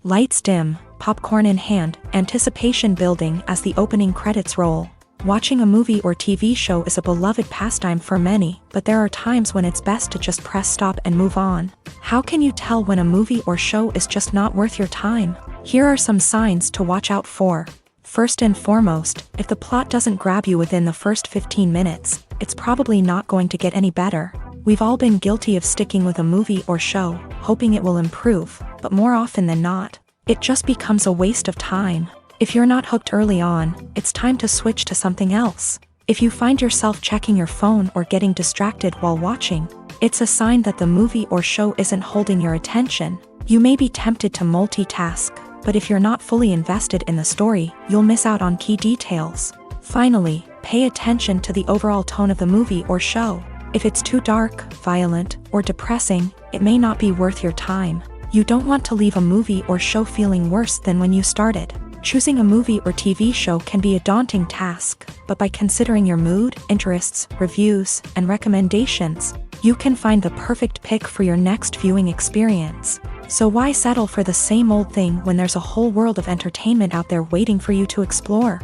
Lights dim, popcorn in hand, anticipation building as the opening credits roll. Watching a movie or TV show is a beloved pastime for many, but there are times when it's best to just press stop and move on. How can you tell when a movie or show is just not worth your time? Here are some signs to watch out for. First and foremost, if the plot doesn't grab you within the first 15 minutes, it's probably not going to get any better. We've all been guilty of sticking with a movie or show, hoping it will improve, but more often than not, it just becomes a waste of time. If you're not hooked early on, it's time to switch to something else. If you find yourself checking your phone or getting distracted while watching, it's a sign that the movie or show isn't holding your attention. You may be tempted to multitask, but if you're not fully invested in the story, you'll miss out on key details. Finally, pay attention to the overall tone of the movie or show. If it's too dark, violent, or depressing, it may not be worth your time. You don't want to leave a movie or show feeling worse than when you started. Choosing a movie or TV show can be a daunting task, but by considering your mood, interests, reviews, and recommendations, you can find the perfect pick for your next viewing experience. So why settle for the same old thing when there's a whole world of entertainment out there waiting for you to explore?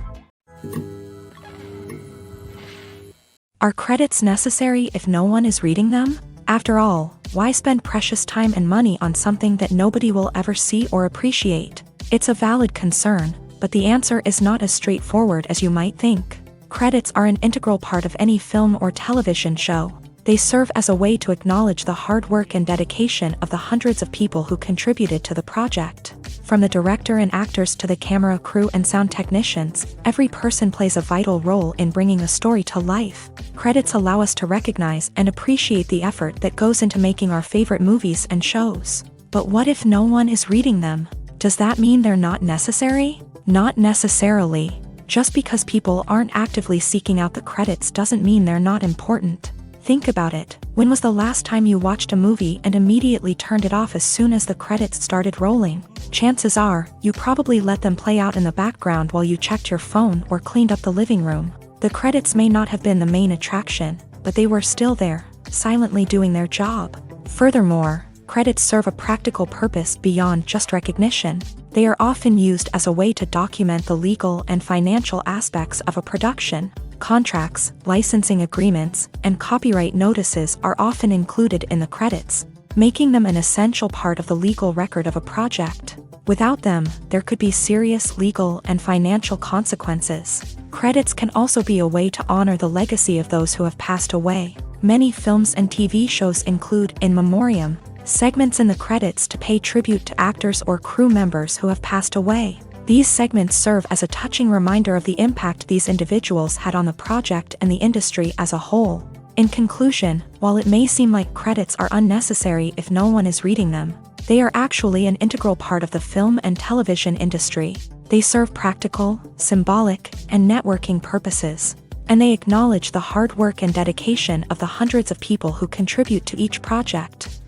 Are credits necessary if no one is reading them? After all, why spend precious time and money on something that nobody will ever see or appreciate? It's a valid concern, but the answer is not as straightforward as you might think. Credits are an integral part of any film or television show. They serve as a way to acknowledge the hard work and dedication of the hundreds of people who contributed to the project. From the director and actors to the camera crew and sound technicians, every person plays a vital role in bringing a story to life. Credits allow us to recognize and appreciate the effort that goes into making our favorite movies and shows. But what if no one is reading them? Does that mean they're not necessary? Not necessarily. Just because people aren't actively seeking out the credits doesn't mean they're not important. Think about it. When was the last time you watched a movie and immediately turned it off as soon as the credits started rolling? Chances are, you probably let them play out in the background while you checked your phone or cleaned up the living room. The credits may not have been the main attraction, but they were still there, silently doing their job. Furthermore, credits serve a practical purpose beyond just recognition. They are often used as a way to document the legal and financial aspects of a production. Contracts, licensing agreements, and copyright notices are often included in the credits, making them an essential part of the legal record of a project. Without them, there could be serious legal and financial consequences. Credits can also be a way to honor the legacy of those who have passed away. Many films and TV shows include in memoriam segments in the credits to pay tribute to actors or crew members who have passed away. These segments serve as a touching reminder of the impact these individuals had on the project and the industry as a whole. In conclusion, while it may seem like credits are unnecessary if no one is reading them, they are actually an integral part of the film and television industry. They serve practical, symbolic, and networking purposes, and they acknowledge the hard work and dedication of the hundreds of people who contribute to each project.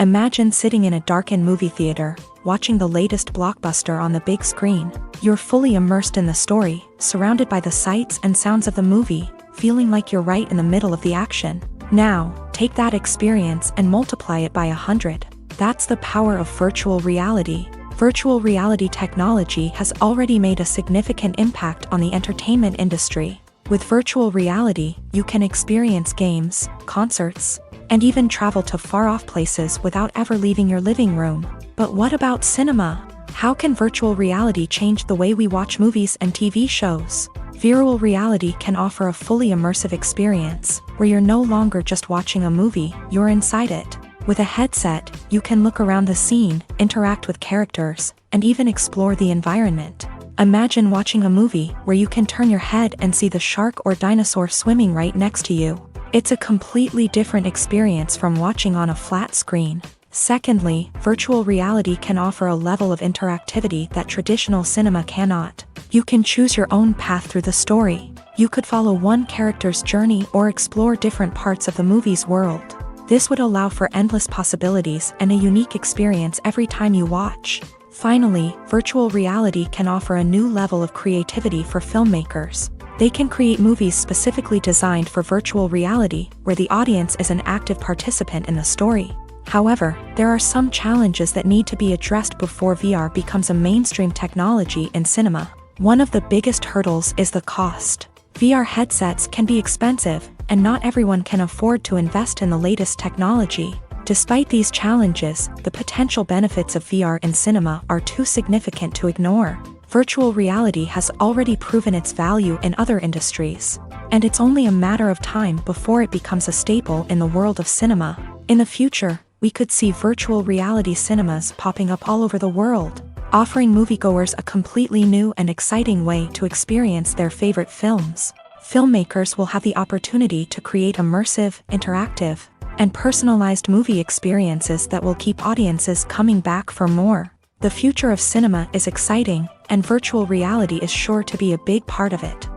Imagine sitting in a darkened movie theater, watching the latest blockbuster on the big screen. You're fully immersed in the story, surrounded by the sights and sounds of the movie, feeling like you're right in the middle of the action. Now, take that experience and multiply it by 100. That's the power of virtual reality. Virtual reality technology has already made a significant impact on the entertainment industry. With virtual reality, you can experience games, concerts, and even travel to far-off places without ever leaving your living room. But what about cinema? How can virtual reality change the way we watch movies and TV shows? Virtual reality can offer a fully immersive experience, where you're no longer just watching a movie, you're inside it. With a headset, you can look around the scene, interact with characters, and even explore the environment. Imagine watching a movie where you can turn your head and see the shark or dinosaur swimming right next to you. It's a completely different experience from watching on a flat screen. Secondly, virtual reality can offer a level of interactivity that traditional cinema cannot. You can choose your own path through the story. You could follow one character's journey or explore different parts of the movie's world. This would allow for endless possibilities and a unique experience every time you watch. Finally, virtual reality can offer a new level of creativity for filmmakers. They can create movies specifically designed for virtual reality, where the audience is an active participant in the story. However, there are some challenges that need to be addressed before VR becomes a mainstream technology in cinema. One of the biggest hurdles is the cost. VR headsets can be expensive, and not everyone can afford to invest in the latest technology. Despite these challenges, the potential benefits of VR in cinema are too significant to ignore. Virtual reality has already proven its value in other industries, and it's only a matter of time before it becomes a staple in the world of cinema. In the future, we could see virtual reality cinemas popping up all over the world, offering moviegoers a completely new and exciting way to experience their favorite films. Filmmakers will have the opportunity to create immersive, interactive, and personalized movie experiences that will keep audiences coming back for more. The future of cinema is exciting, and virtual reality is sure to be a big part of it.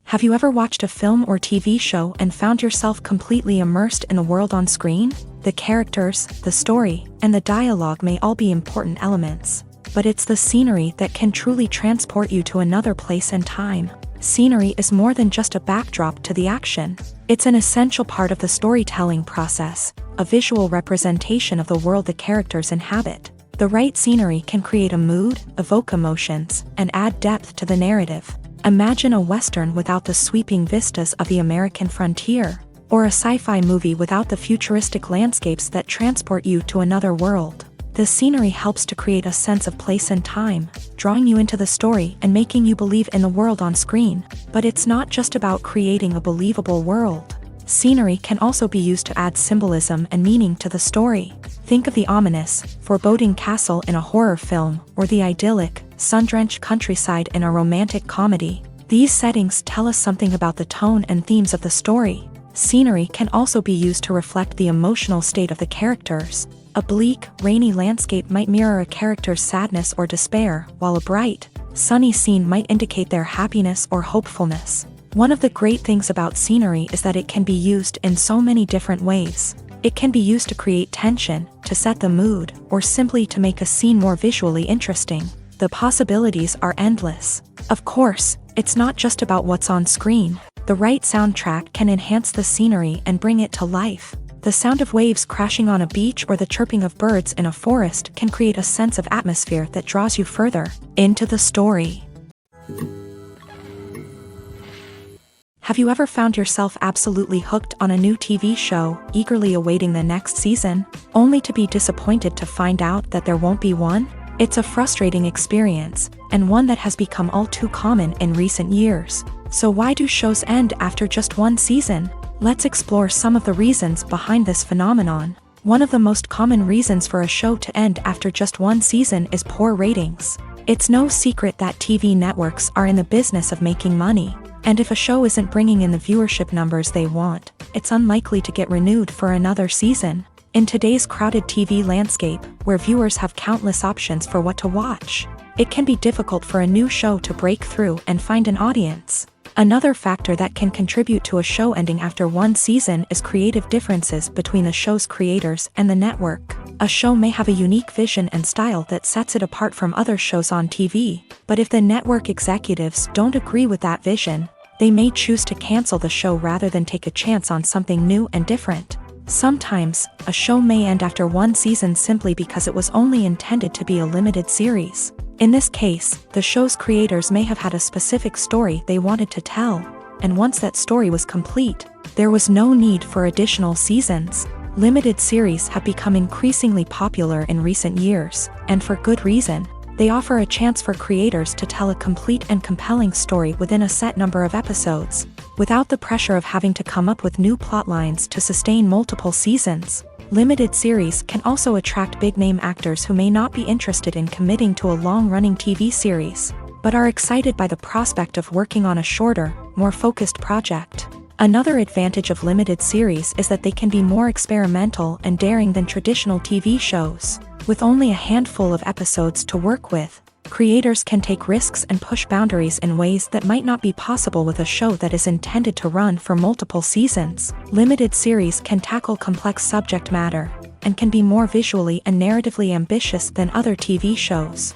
Have you ever watched a film or TV show and found yourself completely immersed in the world on screen? The characters, the story, and the dialogue may all be important elements, but it's the scenery that can truly transport you to another place and time. Scenery is more than just a backdrop to the action. It's an essential part of the storytelling process, a visual representation of the world the characters inhabit. The right scenery can create a mood, evoke emotions, and add depth to the narrative. Imagine a Western without the sweeping vistas of the American frontier, or a sci-fi movie without the futuristic landscapes that transport you to another world. The scenery helps to create a sense of place and time, drawing you into the story and making you believe in the world on screen. But it's not just about creating a believable world. Scenery can also be used to add symbolism and meaning to the story. Think of the ominous, foreboding castle in a horror film, or the idyllic, sun-drenched countryside in a romantic comedy. These settings tell us something about the tone and themes of the story. Scenery can also be used to reflect the emotional state of the characters. A bleak, rainy landscape might mirror a character's sadness or despair, while a bright, sunny scene might indicate their happiness or hopefulness. One of the great things about scenery is that it can be used in so many different ways. It can be used to create tension, to set the mood, or simply to make a scene more visually interesting. The possibilities are endless. Of course, it's not just about what's on screen. The right soundtrack can enhance the scenery and bring it to life. The sound of waves crashing on a beach or the chirping of birds in a forest can create a sense of atmosphere that draws you further into the story. Have you ever found yourself absolutely hooked on a new TV show, eagerly awaiting the next season, only to be disappointed to find out that there won't be one? It's a frustrating experience, and one that has become all too common in recent years. So why do shows end after just one season? Let's explore some of the reasons behind this phenomenon. One of the most common reasons for a show to end after just one season is poor ratings. It's no secret that TV networks are in the business of making money, and if a show isn't bringing in the viewership numbers they want, it's unlikely to get renewed for another season. In today's crowded TV landscape, where viewers have countless options for what to watch, it can be difficult for a new show to break through and find an audience. Another factor that can contribute to a show ending after one season is creative differences between the show's creators and the network. A show may have a unique vision and style that sets it apart from other shows on TV, but if the network executives don't agree with that vision, they may choose to cancel the show rather than take a chance on something new and different. Sometimes, a show may end after one season simply because it was only intended to be a limited series. In this case, the show's creators may have had a specific story they wanted to tell, and once that story was complete, there was no need for additional seasons. Limited series have become increasingly popular in recent years, and for good reason. They offer a chance for creators to tell a complete and compelling story within a set number of episodes, without the pressure of having to come up with new plotlines to sustain multiple seasons. Limited series can also attract big-name actors who may not be interested in committing to a long-running TV series, but are excited by the prospect of working on a shorter, more focused project. Another advantage of limited series is that they can be more experimental and daring than traditional TV shows. With only a handful of episodes to work with, creators can take risks and push boundaries in ways that might not be possible with a show that is intended to run for multiple seasons. Limited series can tackle complex subject matter, and can be more visually and narratively ambitious than other TV shows.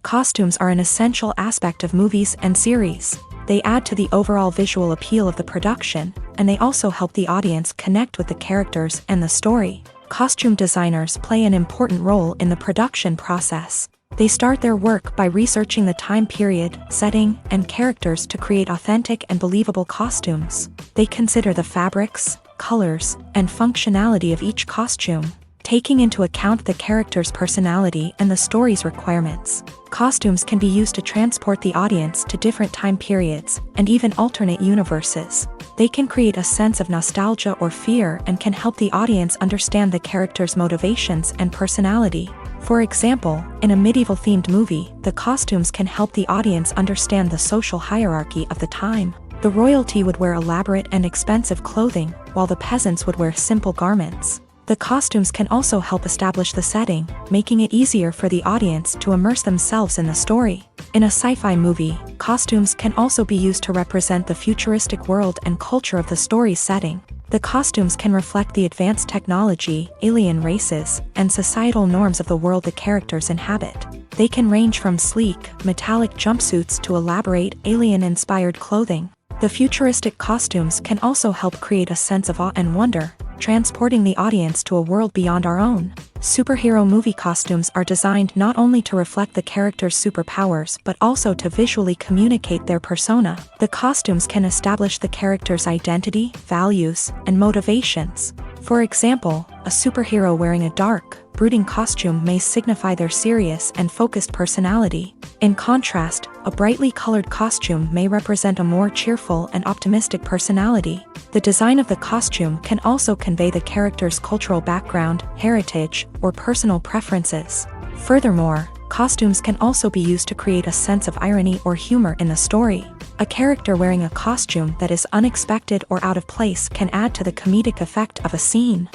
Costumes are an essential aspect of movies and series. They add to the overall visual appeal of the production, and they also help the audience connect with the characters and the story. Costume designers play an important role in the production process. They start their work by researching the time period, setting, and characters to create authentic and believable costumes. They consider the fabrics, colors, and functionality of each costume, taking into account the character's personality and the story's requirements. Costumes can be used to transport the audience to different time periods and even alternate universes. They can create a sense of nostalgia or fear and can help the audience understand the character's motivations and personality. For example, in a medieval-themed movie, the costumes can help the audience understand the social hierarchy of the time. The royalty would wear elaborate and expensive clothing, while the peasants would wear simple garments. The costumes can also help establish the setting, making it easier for the audience to immerse themselves in the story. In a sci-fi movie, costumes can also be used to represent the futuristic world and culture of the story's setting. The costumes can reflect the advanced technology, alien races, and societal norms of the world the characters inhabit. They can range from sleek, metallic jumpsuits to elaborate, alien-inspired clothing. The futuristic costumes can also help create a sense of awe and wonder, transporting the audience to a world beyond our own. Superhero movie costumes are designed not only to reflect the character's superpowers but also to visually communicate their persona. The costumes can establish the character's identity, values, and motivations. For example, a superhero wearing a dark, brooding costume may signify their serious and focused personality. In contrast, a brightly colored costume may represent a more cheerful and optimistic personality. The design of the costume can also convey the character's cultural background, heritage, or personal preferences. Furthermore, costumes can also be used to create a sense of irony or humor in the story. A character wearing a costume that is unexpected or out of place can add to the comedic effect of a scene.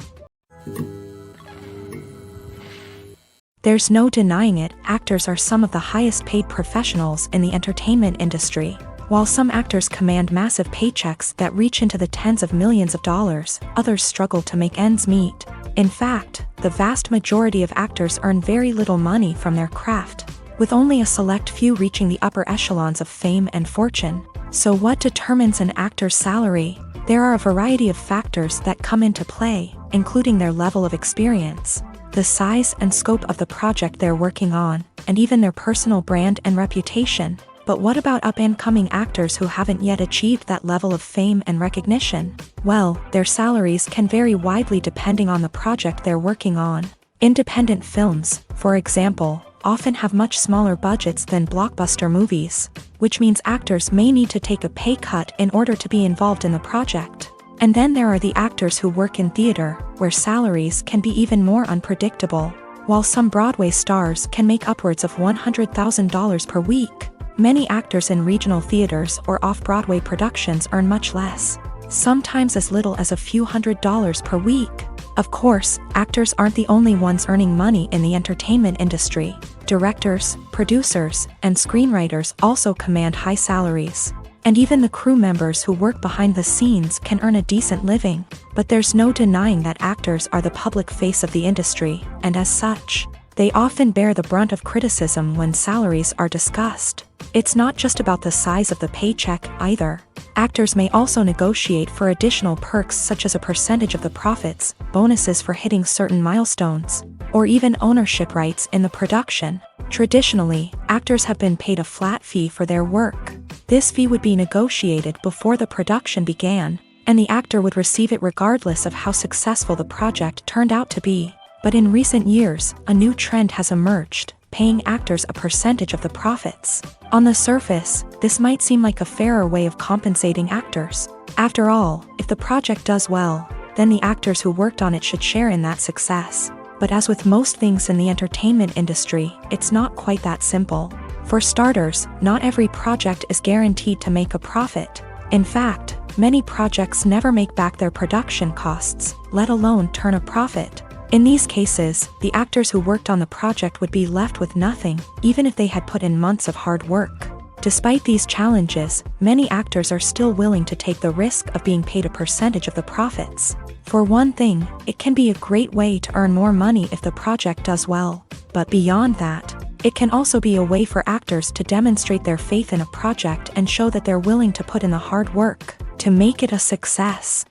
There's no denying it, actors are some of the highest paid professionals in the entertainment industry. While some actors command massive paychecks that reach into the tens of millions of dollars, others struggle to make ends meet. In fact, the vast majority of actors earn very little money from their craft, with only a select few reaching the upper echelons of fame and fortune. So what determines an actor's salary? There are a variety of factors that come into play, including their level of experience, the size and scope of the project they're working on, and even their personal brand and reputation. But what about up-and-coming actors who haven't yet achieved that level of fame and recognition? Well, their salaries can vary widely depending on the project they're working on. Independent films, for example, often have much smaller budgets than blockbuster movies, which means actors may need to take a pay cut in order to be involved in the project. And then there are the actors who work in theater, where salaries can be even more unpredictable. While some Broadway stars can make upwards of $100,000 per week, many actors in regional theaters or off-Broadway productions earn much less, sometimes as little as a few $100s per week. Of course, actors aren't the only ones earning money in the entertainment industry. Directors, producers, and screenwriters also command high salaries. And even the crew members who work behind the scenes can earn a decent living. But there's no denying that actors are the public face of the industry, and as such, they often bear the brunt of criticism when salaries are discussed. It's not just about the size of the paycheck, either. Actors may also negotiate for additional perks such as a percentage of the profits, bonuses for hitting certain milestones, or even ownership rights in the production. Traditionally, actors have been paid a flat fee for their work. This fee would be negotiated before the production began, and the actor would receive it regardless of how successful the project turned out to be. But in recent years, a new trend has emerged, paying actors a percentage of the profits. On the surface, this might seem like a fairer way of compensating actors. After all, if the project does well, then the actors who worked on it should share in that success. But as with most things in the entertainment industry, it's not quite that simple. For starters, not every project is guaranteed to make a profit. In fact, many projects never make back their production costs, let alone turn a profit. In these cases, the actors who worked on the project would be left with nothing, even if they had put in months of hard work. Despite these challenges, many actors are still willing to take the risk of being paid a percentage of the profits. For one thing, it can be a great way to earn more money if the project does well. But beyond that, it can also be a way for actors to demonstrate their faith in a project and show that they're willing to put in the hard work to make it a success.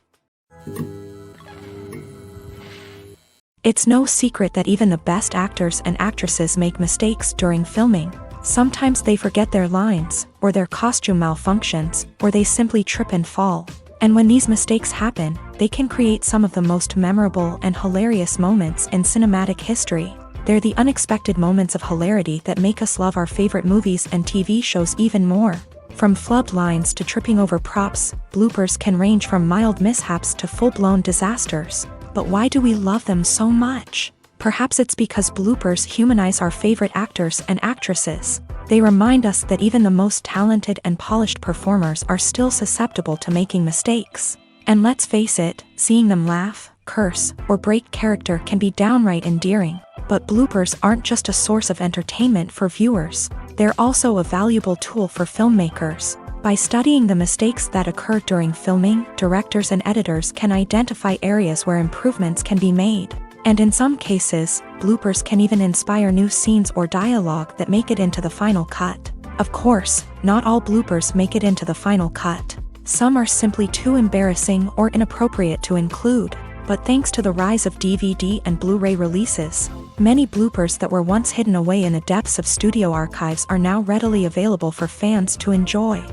It's no secret that even the best actors and actresses make mistakes during filming. Sometimes they forget their lines, or their costume malfunctions, or they simply trip and fall. And when these mistakes happen, they can create some of the most memorable and hilarious moments in cinematic history. They're the unexpected moments of hilarity that make us love our favorite movies and TV shows even more. From flubbed lines to tripping over props, bloopers can range from mild mishaps to full-blown disasters. But why do we love them so much? Perhaps it's because bloopers humanize our favorite actors and actresses. They remind us that even the most talented and polished performers are still susceptible to making mistakes. And let's face it, seeing them laugh, curse, or break character can be downright endearing. But bloopers aren't just a source of entertainment for viewers. They're also a valuable tool for filmmakers. By studying the mistakes that occur during filming, directors and editors can identify areas where improvements can be made. And in some cases, bloopers can even inspire new scenes or dialogue that make it into the final cut. Of course, not all bloopers make it into the final cut. Some are simply too embarrassing or inappropriate to include. But thanks to the rise of DVD and Blu-ray releases, many bloopers that were once hidden away in the depths of studio archives are now readily available for fans to enjoy.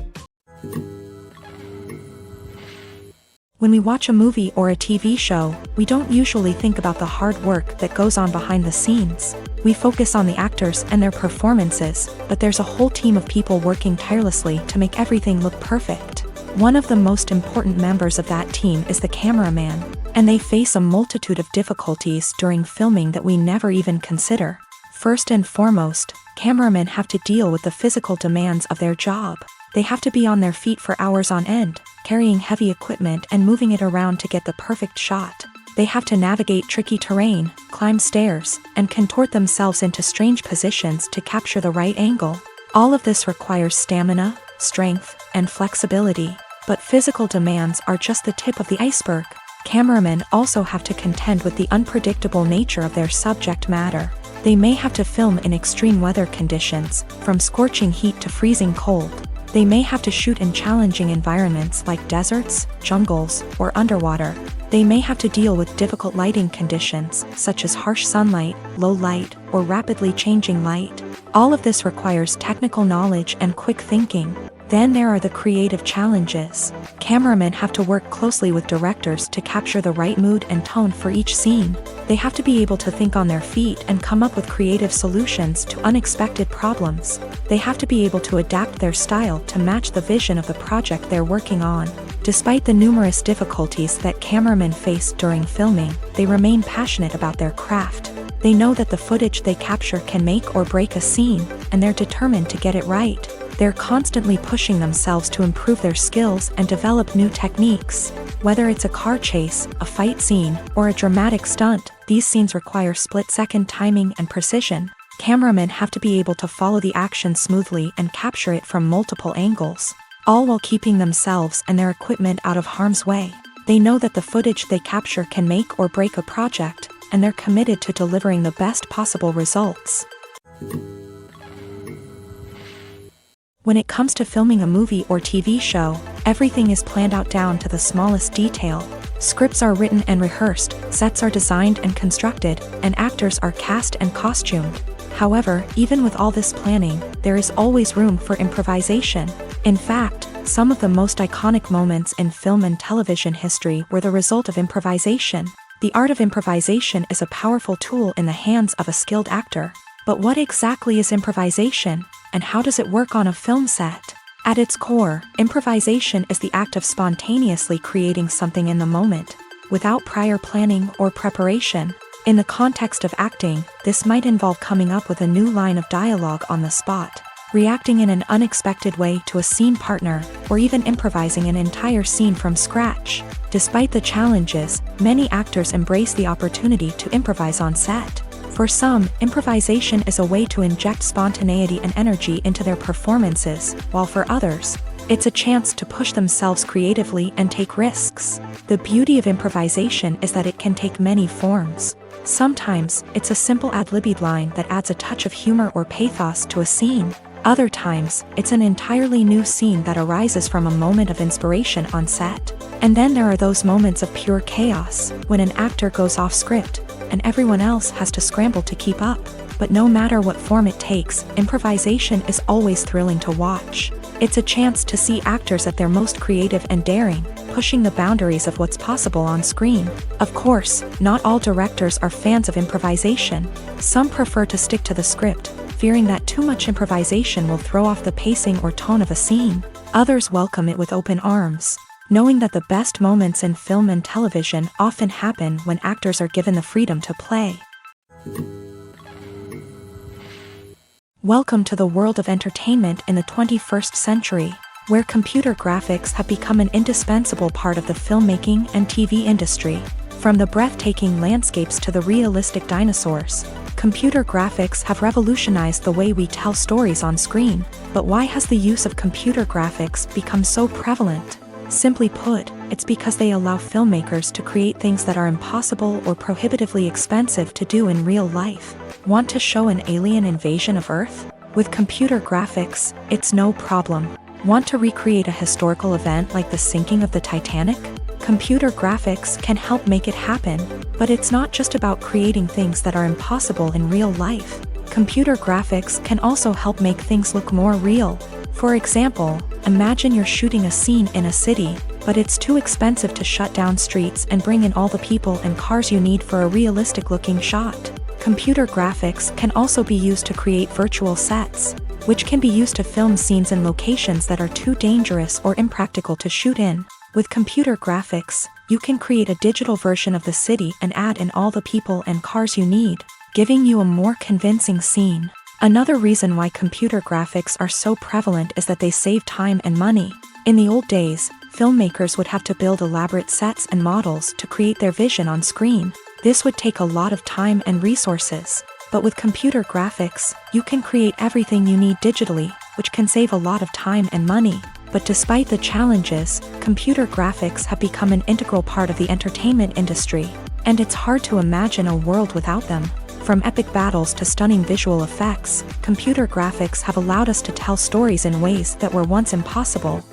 When we watch a movie or a TV show, we don't usually think about the hard work that goes on behind the scenes. We focus on the actors and their performances, but there's a whole team of people working tirelessly to make everything look perfect. One of the most important members of that team is the cameraman, and they face a multitude of difficulties during filming that we never even consider. First and foremost, cameramen have to deal with the physical demands of their job. They have to be on their feet for hours on end, carrying heavy equipment and moving it around to get the perfect shot. They have to navigate tricky terrain, climb stairs, and contort themselves into strange positions to capture the right angle. All of this requires stamina, strength, and flexibility. But physical demands are just the tip of the iceberg. Cameramen also have to contend with the unpredictable nature of their subject matter. They may have to film in extreme weather conditions, from scorching heat to freezing cold. They may have to shoot in challenging environments like deserts, jungles, or underwater. They may have to deal with difficult lighting conditions, such as harsh sunlight, low light, or rapidly changing light. All of this requires technical knowledge and quick thinking. Then there are the creative challenges. Cameramen have to work closely with directors to capture the right mood and tone for each scene. They have to be able to think on their feet and come up with creative solutions to unexpected problems. They have to be able to adapt their style to match the vision of the project they're working on. Despite the numerous difficulties that cameramen face during filming, they remain passionate about their craft. They know that the footage they capture can make or break a scene, and they're determined to get it right. They're constantly pushing themselves to improve their skills and develop new techniques. Whether it's a car chase, a fight scene, or a dramatic stunt, these scenes require split-second timing and precision. Cameramen have to be able to follow the action smoothly and capture it from multiple angles, all while keeping themselves and their equipment out of harm's way. They know that the footage they capture can make or break a project, and they're committed to delivering the best possible results. When it comes to filming a movie or TV show, everything is planned out down to the smallest detail. Scripts are written and rehearsed, sets are designed and constructed, and actors are cast and costumed. However, even with all this planning, there is always room for improvisation. In fact, some of the most iconic moments in film and television history were the result of improvisation. The art of improvisation is a powerful tool in the hands of a skilled actor. But what exactly is improvisation, and how does it work on a film set? At its core, improvisation is the act of spontaneously creating something in the moment, without prior planning or preparation. In the context of acting, this might involve coming up with a new line of dialogue on the spot, reacting in an unexpected way to a scene partner, or even improvising an entire scene from scratch. Despite the challenges, many actors embrace the opportunity to improvise on set. For some, improvisation is a way to inject spontaneity and energy into their performances, while for others, it's a chance to push themselves creatively and take risks. The beauty of improvisation is that it can take many forms. Sometimes, it's a simple ad-libbed line that adds a touch of humor or pathos to a scene. Other times, it's an entirely new scene that arises from a moment of inspiration on set. And then there are those moments of pure chaos, when an actor goes off script, and everyone else has to scramble to keep up. But no matter what form it takes, improvisation is always thrilling to watch. It's a chance to see actors at their most creative and daring, pushing the boundaries of what's possible on screen. Of course, not all directors are fans of improvisation. Some prefer to stick to the script, fearing that too much improvisation will throw off the pacing or tone of a scene. Others welcome it with open arms, knowing that the best moments in film and television often happen when actors are given the freedom to play. Welcome to the world of entertainment in the 21st century, where computer graphics have become an indispensable part of the filmmaking and TV industry. From the breathtaking landscapes to the realistic dinosaurs, computer graphics have revolutionized the way we tell stories on screen. But why has the use of computer graphics become so prevalent? Simply put, it's because they allow filmmakers to create things that are impossible or prohibitively expensive to do in real life. Want to show an alien invasion of Earth? With computer graphics, it's no problem. Want to recreate a historical event like the sinking of the Titanic? Computer graphics can help make it happen, but it's not just about creating things that are impossible in real life. Computer graphics can also help make things look more real. For example, imagine you're shooting a scene in a city, but it's too expensive to shut down streets and bring in all the people and cars you need for a realistic-looking shot. Computer graphics can also be used to create virtual sets, which can be used to film scenes in locations that are too dangerous or impractical to shoot in. With computer graphics, you can create a digital version of the city and add in all the people and cars you need, giving you a more convincing scene. Another reason why computer graphics are so prevalent is that they save time and money. In the old days, filmmakers would have to build elaborate sets and models to create their vision on screen. This would take a lot of time and resources. But with computer graphics, you can create everything you need digitally, which can save a lot of time and money. But despite the challenges, computer graphics have become an integral part of the entertainment industry, and it's hard to imagine a world without them. From epic battles to stunning visual effects, computer graphics have allowed us to tell stories in ways that were once impossible.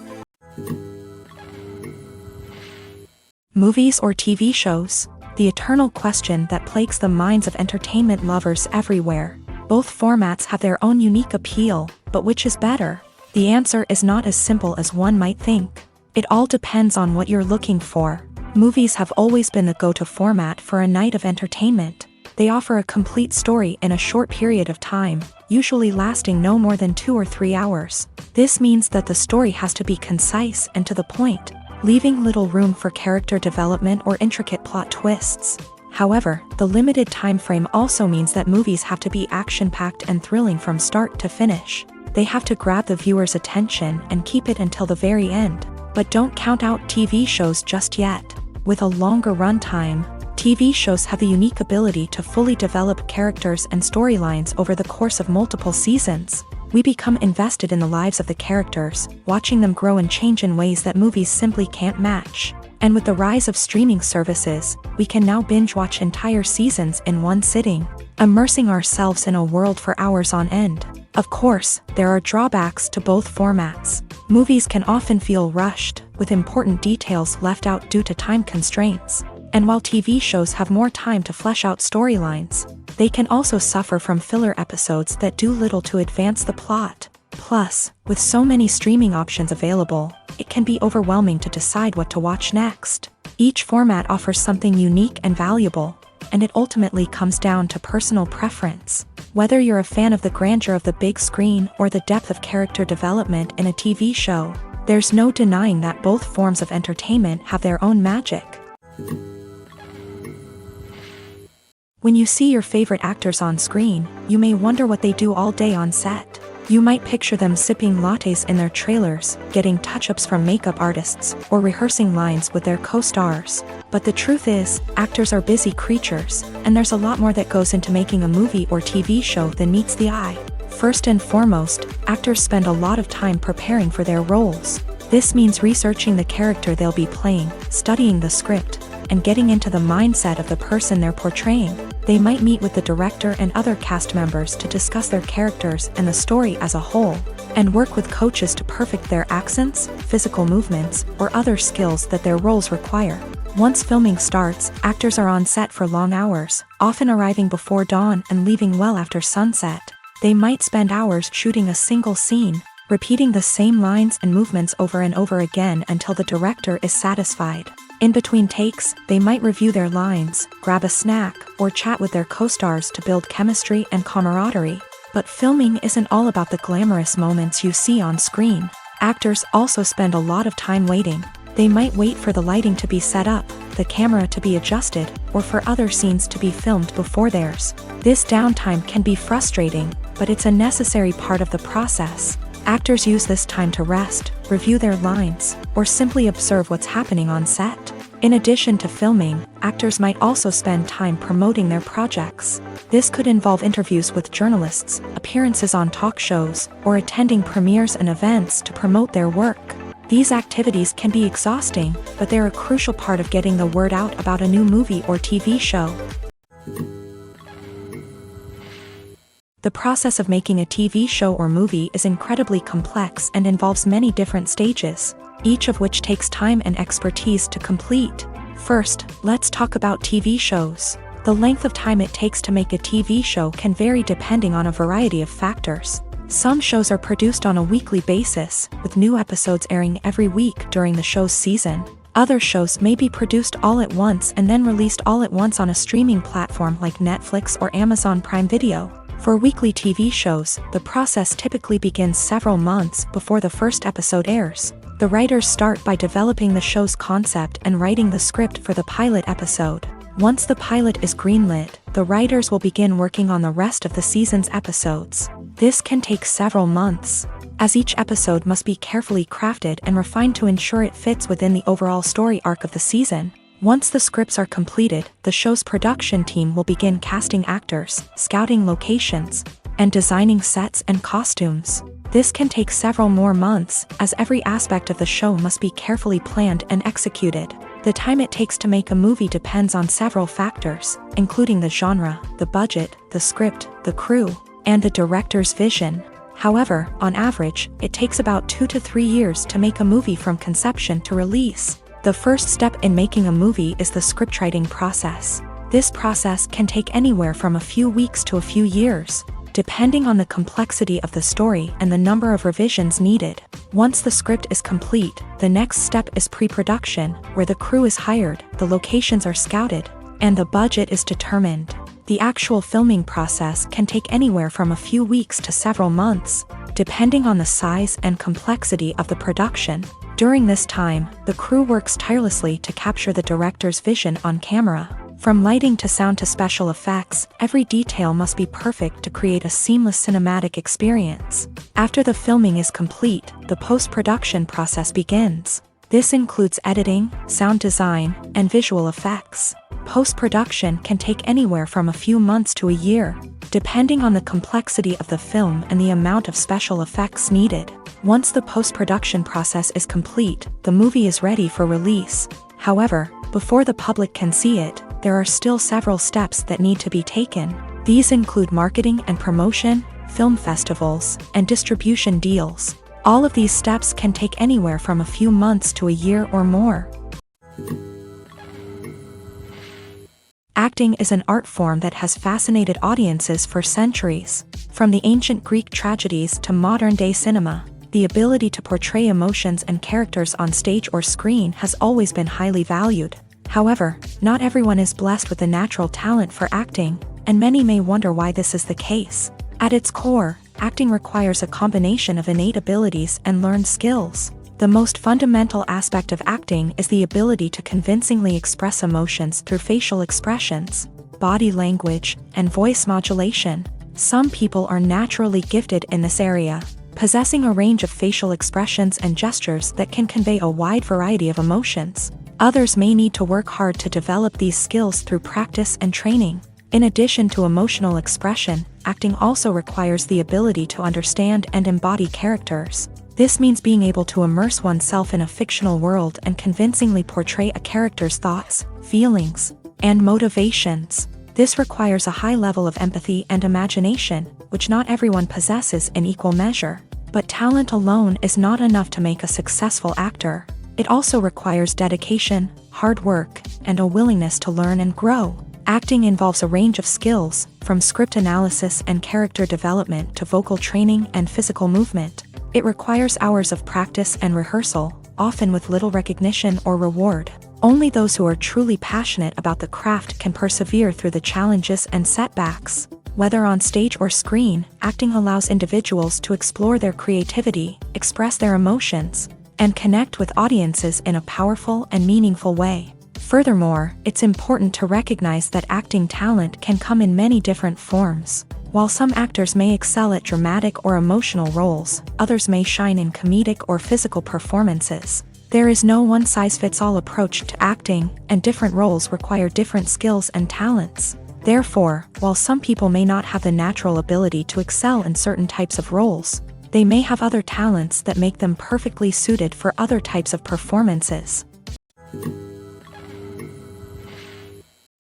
Movies or TV shows? The eternal question that plagues the minds of entertainment lovers everywhere. Both formats have their own unique appeal, but which is better? The answer is not as simple as one might think. It all depends on what you're looking for. Movies have always been the go-to format for a night of entertainment. They offer a complete story in a short period of time, usually lasting no more than 2 or 3 hours. This means that the story has to be concise and to the point, leaving little room for character development or intricate plot twists. However, the limited time frame also means that movies have to be action-packed and thrilling from start to finish. They have to grab the viewer's attention and keep it until the very end. But don't count out TV shows just yet. With a longer runtime, TV shows have the unique ability to fully develop characters and storylines over the course of multiple seasons. We become invested in the lives of the characters, watching them grow and change in ways that movies simply can't match. And with the rise of streaming services, we can now binge-watch entire seasons in one sitting, immersing ourselves in a world for hours on end. Of course, there are drawbacks to both formats. Movies can often feel rushed, with important details left out due to time constraints. And while TV shows have more time to flesh out storylines, they can also suffer from filler episodes that do little to advance the plot. Plus, with so many streaming options available, it can be overwhelming to decide what to watch next. Each format offers something unique and valuable, and it ultimately comes down to personal preference. Whether you're a fan of the grandeur of the big screen or the depth of character development in a TV show, there's no denying that both forms of entertainment have their own magic. When you see your favorite actors on screen, you may wonder what they do all day on set. You might picture them sipping lattes in their trailers, getting touch-ups from makeup artists, or rehearsing lines with their co-stars. But the truth is, actors are busy creatures, and there's a lot more that goes into making a movie or TV show than meets the eye. First and foremost, actors spend a lot of time preparing for their roles. This means researching the character they'll be playing, studying the script, and getting into the mindset of the person they're portraying. They might meet with the director and other cast members to discuss their characters and the story as a whole, and work with coaches to perfect their accents, physical movements, or other skills that their roles require. Once filming starts, actors are on set for long hours, often arriving before dawn and leaving well after sunset. They might spend hours shooting a single scene, repeating the same lines and movements over and over again until the director is satisfied. In between takes, they might review their lines, grab a snack, or chat with their co-stars to build chemistry and camaraderie. But filming isn't all about the glamorous moments you see on screen. Actors also spend a lot of time waiting. They might wait for the lighting to be set up, the camera to be adjusted, or for other scenes to be filmed before theirs. This downtime can be frustrating, but it's a necessary part of the process. Actors use this time to rest, review their lines, or simply observe what's happening on set. In addition to filming, actors might also spend time promoting their projects. This could involve interviews with journalists, appearances on talk shows, or attending premieres and events to promote their work. These activities can be exhausting, but they're a crucial part of getting the word out about a new movie or TV show. The process of making a TV show or movie is incredibly complex and involves many different stages, each of which takes time and expertise to complete. First, let's talk about TV shows. The length of time it takes to make a TV show can vary depending on a variety of factors. Some shows are produced on a weekly basis, with new episodes airing every week during the show's season. Other shows may be produced all at once and then released all at once on a streaming platform like Netflix or Amazon Prime Video. For weekly TV shows, the process typically begins several months before the first episode airs. The writers start by developing the show's concept and writing the script for the pilot episode. Once the pilot is greenlit, the writers will begin working on the rest of the season's episodes. This can take several months, as each episode must be carefully crafted and refined to ensure it fits within the overall story arc of the season. Once the scripts are completed, the show's production team will begin casting actors, scouting locations, and designing sets and costumes. This can take several more months, as every aspect of the show must be carefully planned and executed. The time it takes to make a movie depends on several factors, including the genre, the budget, the script, the crew, and the director's vision. However, on average, it takes about 2 to 3 years to make a movie from conception to release. The first step in making a movie is the scriptwriting process. This process can take anywhere from a few weeks to a few years, depending on the complexity of the story and the number of revisions needed. Once the script is complete, the next step is pre-production, where the crew is hired, the locations are scouted, and the budget is determined. The actual filming process can take anywhere from a few weeks to several months, depending on the size and complexity of the production. During this time, the crew works tirelessly to capture the director's vision on camera. From lighting to sound to special effects, every detail must be perfect to create a seamless cinematic experience. After the filming is complete, the post-production process begins. This includes editing, sound design, and visual effects. Post-production can take anywhere from a few months to a year, depending on the complexity of the film and the amount of special effects needed. Once the post-production process is complete, the movie is ready for release. However, before the public can see it, there are still several steps that need to be taken. These include marketing and promotion, film festivals, and distribution deals. All of these steps can take anywhere from a few months to a year or more. Acting is an art form that has fascinated audiences for centuries. From the ancient Greek tragedies to modern-day cinema, the ability to portray emotions and characters on stage or screen has always been highly valued. However, not everyone is blessed with a natural talent for acting, and many may wonder why this is the case. At its core, acting requires a combination of innate abilities and learned skills. The most fundamental aspect of acting is the ability to convincingly express emotions through facial expressions, body language, and voice modulation. Some people are naturally gifted in this area, possessing a range of facial expressions and gestures that can convey a wide variety of emotions. Others may need to work hard to develop these skills through practice and training. In addition to emotional expression, acting also requires the ability to understand and embody characters. This means being able to immerse oneself in a fictional world and convincingly portray a character's thoughts, feelings, and motivations. This requires a high level of empathy and imagination, which not everyone possesses in equal measure. But talent alone is not enough to make a successful actor. It also requires dedication, hard work, and a willingness to learn and grow. Acting involves a range of skills, from script analysis and character development to vocal training and physical movement. It requires hours of practice and rehearsal, often with little recognition or reward. Only those who are truly passionate about the craft can persevere through the challenges and setbacks. Whether on stage or screen, acting allows individuals to explore their creativity, express their emotions, and connect with audiences in a powerful and meaningful way. Furthermore, it's important to recognize that acting talent can come in many different forms. While some actors may excel at dramatic or emotional roles, others may shine in comedic or physical performances. There is no one-size-fits-all approach to acting, and different roles require different skills and talents. Therefore, while some people may not have the natural ability to excel in certain types of roles, they may have other talents that make them perfectly suited for other types of performances.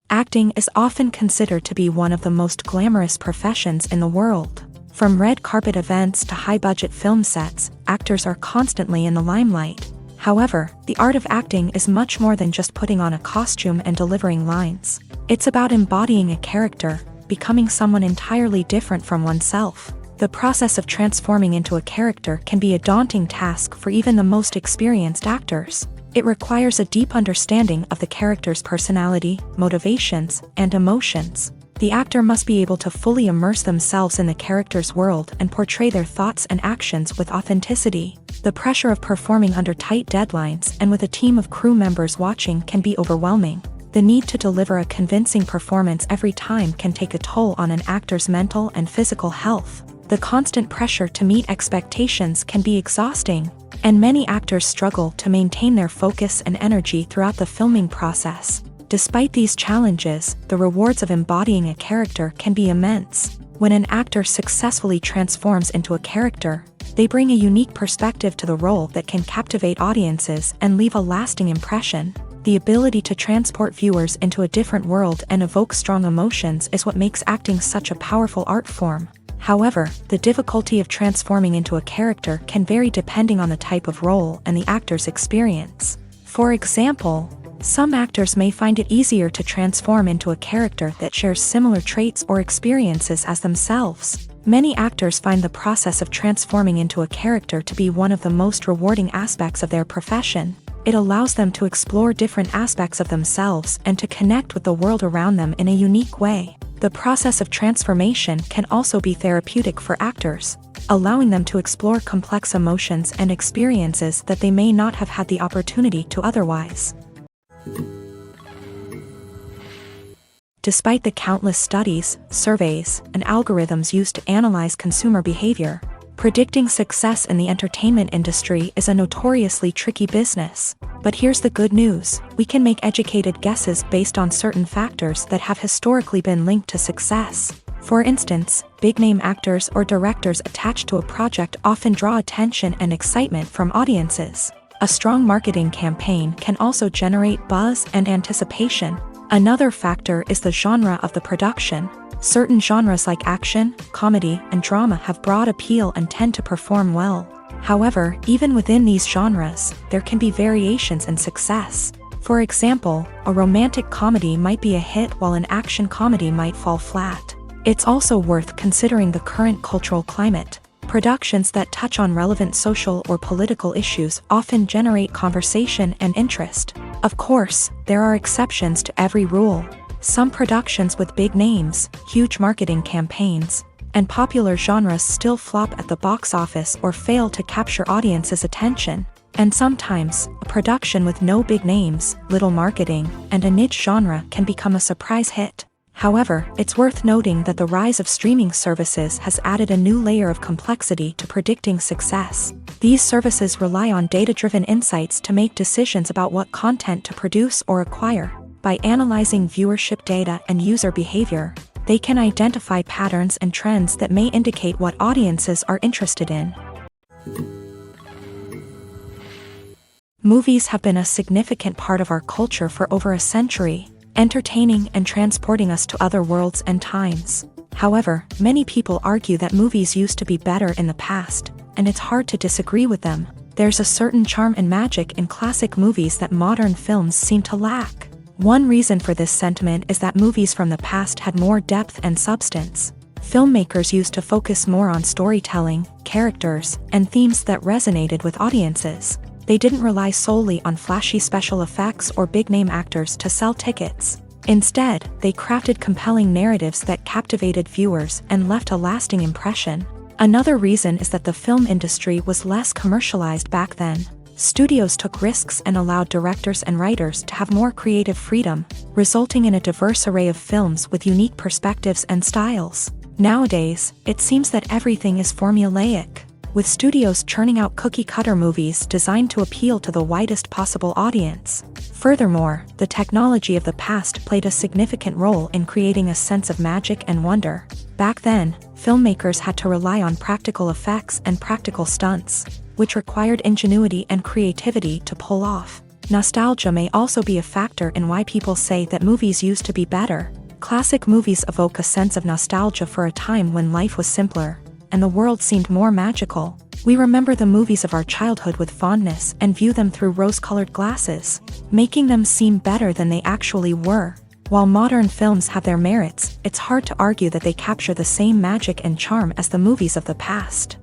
Acting is often considered to be one of the most glamorous professions in the world. From red carpet events to high-budget film sets, actors are constantly in the limelight. However, the art of acting is much more than just putting on a costume and delivering lines. It's about embodying a character, becoming someone entirely different from oneself. The process of transforming into a character can be a daunting task for even the most experienced actors. It requires a deep understanding of the character's personality, motivations, and emotions. The actor must be able to fully immerse themselves in the character's world and portray their thoughts and actions with authenticity. The pressure of performing under tight deadlines and with a team of crew members watching can be overwhelming. The need to deliver a convincing performance every time can take a toll on an actor's mental and physical health. The constant pressure to meet expectations can be exhausting, and many actors struggle to maintain their focus and energy throughout the filming process. Despite these challenges, the rewards of embodying a character can be immense. When an actor successfully transforms into a character, they bring a unique perspective to the role that can captivate audiences and leave a lasting impression. The ability to transport viewers into a different world and evoke strong emotions is what makes acting such a powerful art form. However, the difficulty of transforming into a character can vary depending on the type of role and the actor's experience. For example, some actors may find it easier to transform into a character that shares similar traits or experiences as themselves. Many actors find the process of transforming into a character to be one of the most rewarding aspects of their profession. It allows them to explore different aspects of themselves and to connect with the world around them in a unique way. The process of transformation can also be therapeutic for actors, allowing them to explore complex emotions and experiences that they may not have had the opportunity to otherwise. Despite the countless studies, surveys, and algorithms used to analyze consumer behavior, predicting success in the entertainment industry is a notoriously tricky business. But here's the good news: we can make educated guesses based on certain factors that have historically been linked to success. For instance, big-name actors or directors attached to a project often draw attention and excitement from audiences. A strong marketing campaign can also generate buzz and anticipation. Another factor is the genre of the production. Certain genres like action, comedy, and drama have broad appeal and tend to perform well. However, even within these genres, there can be variations in success. For example, a romantic comedy might be a hit while an action comedy might fall flat. It's also worth considering the current cultural climate. Productions that touch on relevant social or political issues often generate conversation and interest. Of course, there are exceptions to every rule. Some productions with big names, huge marketing campaigns, and popular genres still flop at the box office or fail to capture audiences' attention. And sometimes, a production with no big names, little marketing, and a niche genre can become a surprise hit. However, it's worth noting that the rise of streaming services has added a new layer of complexity to predicting success. These services rely on data-driven insights to make decisions about what content to produce or acquire. By analyzing viewership data and user behavior, they can identify patterns and trends that may indicate what audiences are interested in. Movies have been a significant part of our culture for over a century. entertaining and transporting us to other worlds and times. However, many people argue that movies used to be better in the past, and it's hard to disagree with them. There's a certain charm and magic in classic movies that modern films seem to lack. One reason for this sentiment is that movies from the past had more depth and substance. Filmmakers used to focus more on storytelling, characters, and themes that resonated with audiences. They didn't rely solely on flashy special effects or big-name actors to sell tickets. Instead, they crafted compelling narratives that captivated viewers and left a lasting impression. Another reason is that the film industry was less commercialized back then. Studios took risks and allowed directors and writers to have more creative freedom, resulting in a diverse array of films with unique perspectives and styles. Nowadays, it seems that everything is formulaic, with studios churning out cookie-cutter movies designed to appeal to the widest possible audience. Furthermore, the technology of the past played a significant role in creating a sense of magic and wonder. Back then, filmmakers had to rely on practical effects and practical stunts, which required ingenuity and creativity to pull off. Nostalgia may also be a factor in why people say that movies used to be better. Classic movies evoke a sense of nostalgia for a time when life was simpler, and the world seemed more magical. We remember the movies of our childhood with fondness and view them through rose-colored glasses, making them seem better than they actually were. While modern films have their merits, it's hard to argue that they capture the same magic and charm as the movies of the past.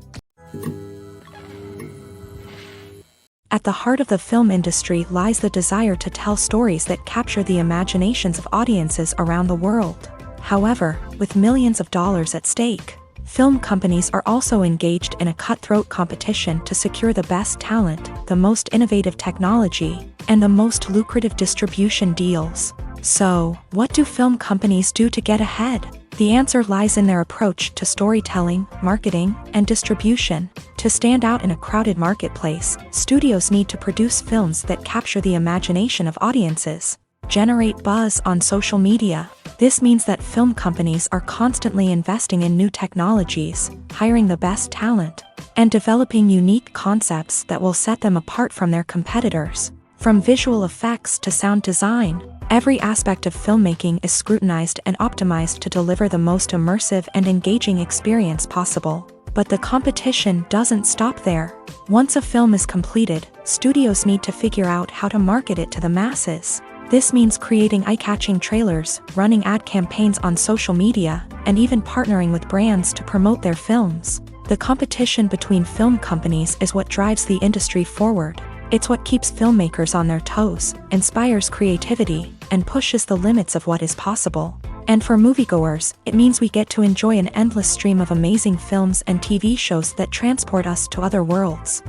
At the heart of the film industry lies the desire to tell stories that capture the imaginations of audiences around the world. However, with millions of dollars at stake, film companies are also engaged in a cutthroat competition to secure the best talent, the most innovative technology, and the most lucrative distribution deals. So, what do film companies do to get ahead? The answer lies in their approach to storytelling, marketing, and distribution. To stand out in a crowded marketplace, studios need to produce films that capture the imagination of audiences, generate buzz on social media. This means that film companies are constantly investing in new technologies, hiring the best talent, and developing unique concepts that will set them apart from their competitors. From visual effects to sound design, every aspect of filmmaking is scrutinized and optimized to deliver the most immersive and engaging experience possible. But the competition doesn't stop there. Once a film is completed, studios need to figure out how to market it to the masses. This means creating eye-catching trailers, running ad campaigns on social media, and even partnering with brands to promote their films. The competition between film companies is what drives the industry forward. It's what keeps filmmakers on their toes, inspires creativity, and pushes the limits of what is possible. And for moviegoers, it means we get to enjoy an endless stream of amazing films and TV shows that transport us to other worlds.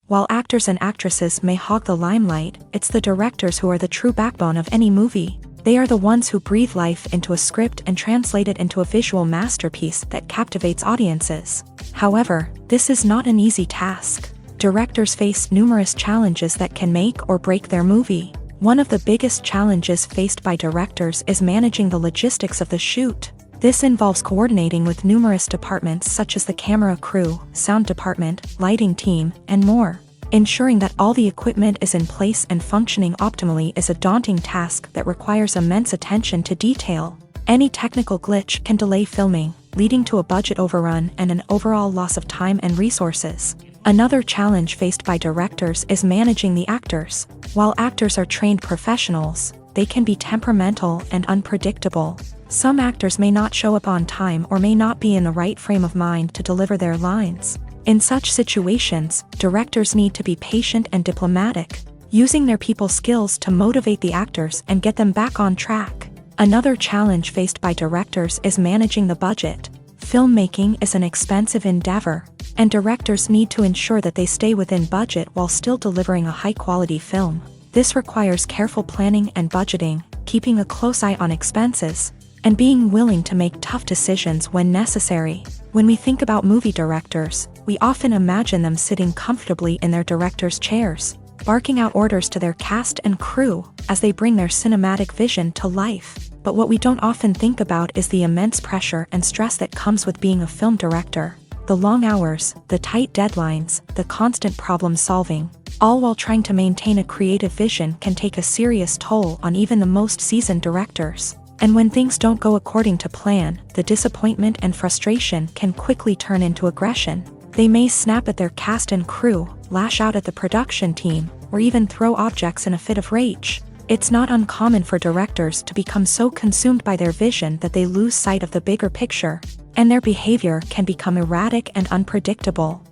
While actors and actresses may hog the limelight, it's the directors who are the true backbone of any movie. They are the ones who breathe life into a script and translate it into a visual masterpiece that captivates audiences. However, this is not an easy task. Directors face numerous challenges that can make or break their movie. One of the biggest challenges faced by directors is managing the logistics of the shoot. This involves coordinating with numerous departments such as the camera crew, sound department, lighting team, and more. Ensuring that all the equipment is in place and functioning optimally is a daunting task that requires immense attention to detail. Any technical glitch can delay filming, leading to a budget overrun and an overall loss of time and resources. Another challenge faced by directors is managing the actors. While actors are trained professionals, they can be temperamental and unpredictable. Some actors may not show up on time or may not be in the right frame of mind to deliver their lines. In such situations, directors need to be patient and diplomatic, using their people skills to motivate the actors and get them back on track. Another challenge faced by directors is managing the budget. Filmmaking is an expensive endeavor, and directors need to ensure that they stay within budget while still delivering a high-quality film. This requires careful planning and budgeting, keeping a close eye on expenses, and being willing to make tough decisions when necessary. When we think about movie directors, we often imagine them sitting comfortably in their director's chairs, barking out orders to their cast and crew as they bring their cinematic vision to life. But what we don't often think about is the immense pressure and stress that comes with being a film director. The long hours, the tight deadlines, the constant problem solving. all while trying to maintain a creative vision can take a serious toll on even the most seasoned directors. And when things don't go according to plan, the disappointment and frustration can quickly turn into aggression. They may snap at their cast and crew, lash out at the production team, or even throw objects in a fit of rage. It's not uncommon for directors to become so consumed by their vision that they lose sight of the bigger picture, and their behavior can become erratic and unpredictable.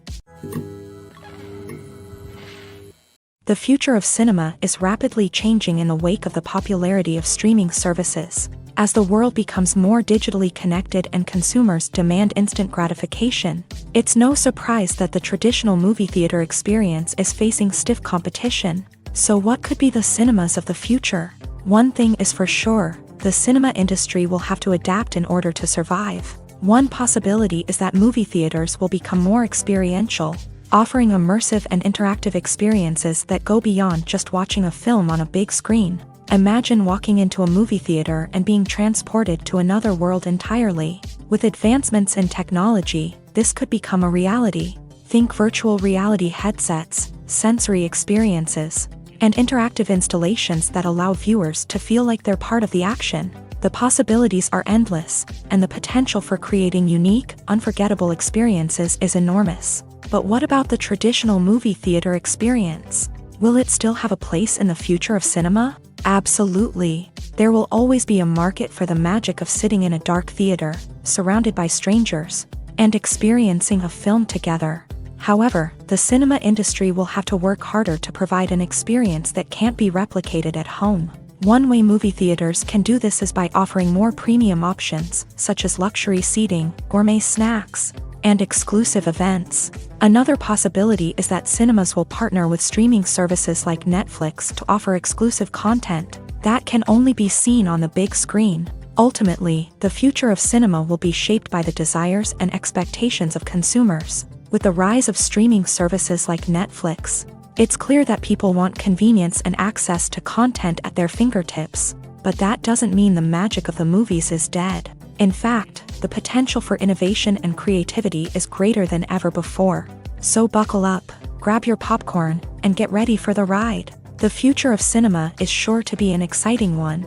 The future of cinema is rapidly changing in the wake of the popularity of streaming services. As the world becomes more digitally connected and consumers demand instant gratification, it's no surprise that the traditional movie theater experience is facing stiff competition. So what could be the cinemas of the future? One thing is for sure, the cinema industry will have to adapt in order to survive. One possibility is that movie theaters will become more experiential, offering immersive and interactive experiences that go beyond just watching a film on a big screen. Imagine walking into a movie theater and being transported to another world entirely. With advancements in technology, this could become a reality. Think virtual reality headsets, sensory experiences, and interactive installations that allow viewers to feel like they're part of the action. The possibilities are endless, and the potential for creating unique, unforgettable experiences is enormous. But what about the traditional movie theater experience? Will it still have a place in the future of cinema? Absolutely. There will always be a market for the magic of sitting in a dark theater, surrounded by strangers, and experiencing a film together. However, the cinema industry will have to work harder to provide an experience that can't be replicated at home. One way movie theaters can do this is by offering more premium options, such as luxury seating, gourmet snacks, and exclusive events. Another possibility is that cinemas will partner with streaming services like Netflix to offer exclusive content that can only be seen on the big screen. Ultimately, the future of cinema will be shaped by the desires and expectations of consumers. With the rise of streaming services like Netflix, it's clear that people want convenience and access to content at their fingertips. But that doesn't mean the magic of the movies is dead. In fact, the potential for innovation and creativity is greater than ever before. So buckle up, grab your popcorn, and get ready for the ride. The future of cinema is sure to be an exciting one.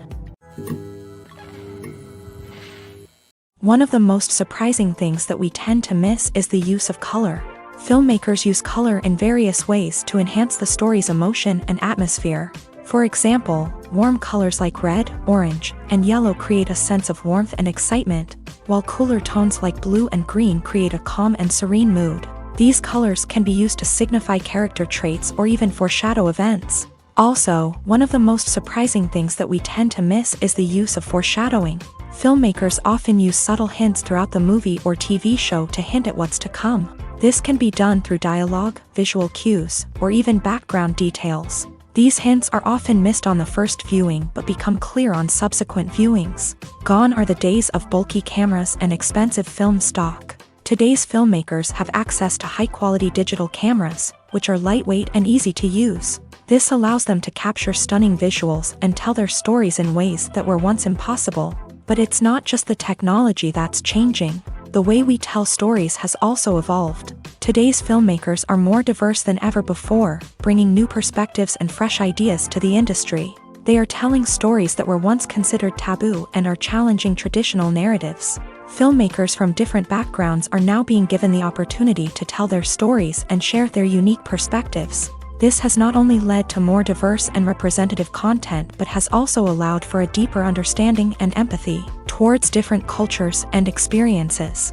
One of the most surprising things that we tend to miss is the use of color. Filmmakers use color in various ways to enhance the story's emotion and atmosphere. For example, warm colors like red, orange, and yellow create a sense of warmth and excitement, while cooler tones like blue and green create a calm and serene mood. These colors can be used to signify character traits or even foreshadow events. Also, one of the most surprising things that we tend to miss is the use of foreshadowing. Filmmakers often use subtle hints throughout the movie or TV show to hint at what's to come. This can be done through dialogue, visual cues, or even background details. These hints are often missed on the first viewing but become clear on subsequent viewings. Gone are the days of bulky cameras and expensive film stock. Today's filmmakers have access to high-quality digital cameras, which are lightweight and easy to use. This allows them to capture stunning visuals and tell their stories in ways that were once impossible. But it's not just the technology that's changing. The way we tell stories has also evolved. Today's filmmakers are more diverse than ever before, bringing new perspectives and fresh ideas to the industry. They are telling stories that were once considered taboo and are challenging traditional narratives. Filmmakers from different backgrounds are now being given the opportunity to tell their stories and share their unique perspectives. This has not only led to more diverse and representative content but has also allowed for a deeper understanding and empathy towards different cultures and experiences.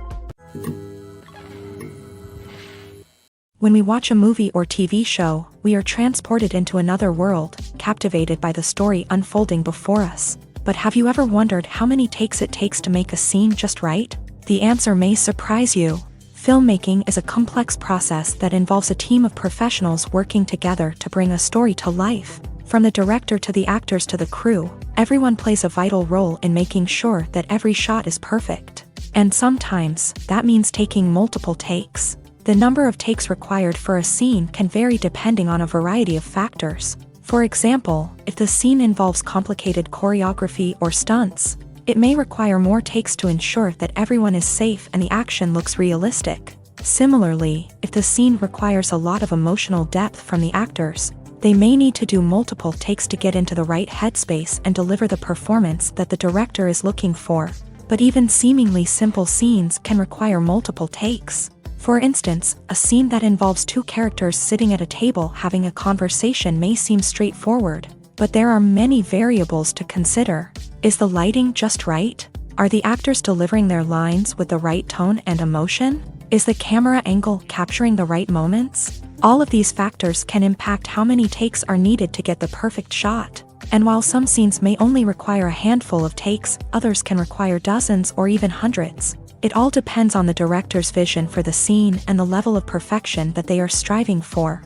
When we watch a movie or TV show, we are transported into another world, captivated by the story unfolding before us. But have you ever wondered how many takes it takes to make a scene just right? The answer may surprise you. Filmmaking is a complex process that involves a team of professionals working together to bring a story to life. From the director to the actors to the crew, everyone plays a vital role in making sure that every shot is perfect. And sometimes, that means taking multiple takes. The number of takes required for a scene can vary depending on a variety of factors. For example, if the scene involves complicated choreography or stunts, it may require more takes to ensure that everyone is safe and the action looks realistic. Similarly, if the scene requires a lot of emotional depth from the actors, they may need to do multiple takes to get into the right headspace and deliver the performance that the director is looking for. But even seemingly simple scenes can require multiple takes. For instance, a scene that involves two characters sitting at a table having a conversation may seem straightforward, but there are many variables to consider. Is the lighting just right? Are the actors delivering their lines with the right tone and emotion? Is the camera angle capturing the right moments? All of these factors can impact how many takes are needed to get the perfect shot. And while some scenes may only require a handful of takes, others can require dozens or even hundreds. It all depends on the director's vision for the scene and the level of perfection that they are striving for.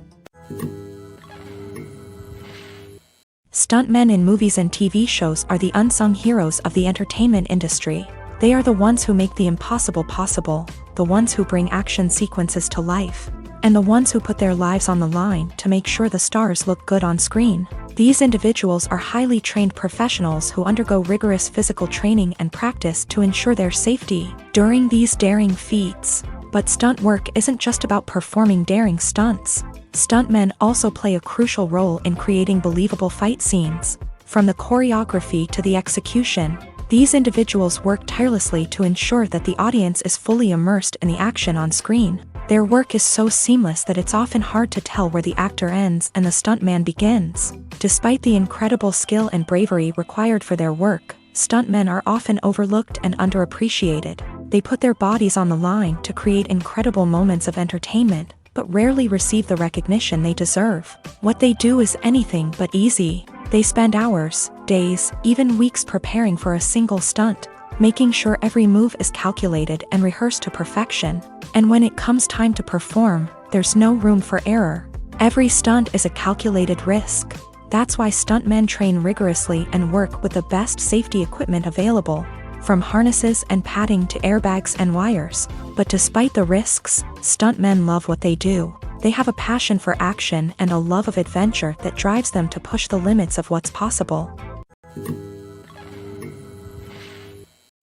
Stuntmen in movies and TV shows are the unsung heroes of the entertainment industry. They are the ones who make the impossible possible, the ones who bring action sequences to life, and the ones who put their lives on the line to make sure the stars look good on screen. These individuals are highly trained professionals who undergo rigorous physical training and practice to ensure their safety during these daring feats. But stunt work isn't just about performing daring stunts. Stuntmen also play a crucial role in creating believable fight scenes. From the choreography to the execution, these individuals work tirelessly to ensure that the audience is fully immersed in the action on screen. Their work is so seamless that it's often hard to tell where the actor ends and the stuntman begins. Despite the incredible skill and bravery required for their work, stuntmen are often overlooked and underappreciated. They put their bodies on the line to create incredible moments of entertainment, but rarely receive the recognition they deserve. What they do is anything but easy. They spend hours, days, even weeks preparing for a single stunt, making sure every move is calculated and rehearsed to perfection. And when it comes time to perform, there's no room for error. Every stunt is a calculated risk. That's why stuntmen train rigorously and work with the best safety equipment available, from harnesses and padding to airbags and wires. But despite the risks, stuntmen love what they do. They have a passion for action and a love of adventure that drives them to push the limits of what's possible.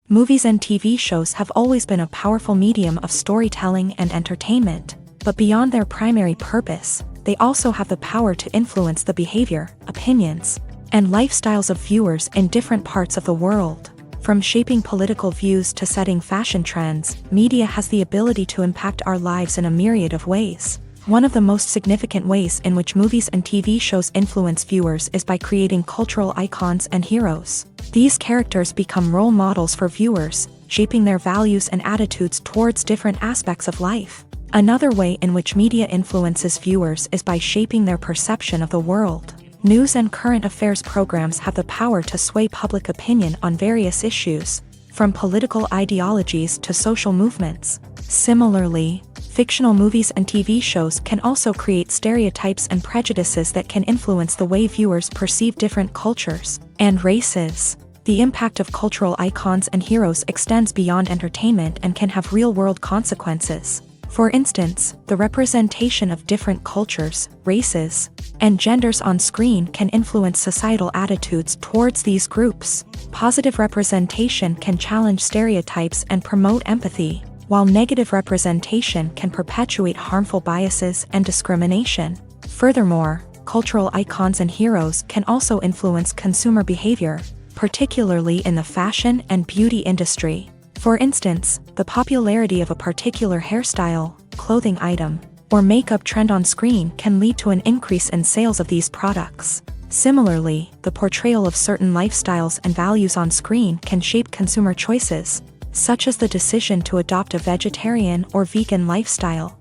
Movies and TV shows have always been a powerful medium of storytelling and entertainment, but beyond their primary purpose, they also have the power to influence the behavior, opinions, and lifestyles of viewers in different parts of the world. From shaping political views to setting fashion trends, media has the ability to impact our lives in a myriad of ways. One of the most significant ways in which movies and TV shows influence viewers is by creating cultural icons and heroes. These characters become role models for viewers, shaping their values and attitudes towards different aspects of life. Another way in which media influences viewers is by shaping their perception of the world. News and current affairs programs have the power to sway public opinion on various issues, from political ideologies to social movements. Similarly, fictional movies and TV shows can also create stereotypes and prejudices that can influence the way viewers perceive different cultures and races. The impact of cultural icons and heroes extends beyond entertainment and can have real-world consequences. For instance, the representation of different cultures, races, and genders on screen can influence societal attitudes towards these groups. Positive representation can challenge stereotypes and promote empathy, while negative representation can perpetuate harmful biases and discrimination. Furthermore, cultural icons and heroes can also influence consumer behavior, particularly in the fashion and beauty industry. For instance, the popularity of a particular hairstyle, clothing item, or makeup trend on screen can lead to an increase in sales of these products. Similarly, the portrayal of certain lifestyles and values on screen can shape consumer choices, such as the decision to adopt a vegetarian or vegan lifestyle.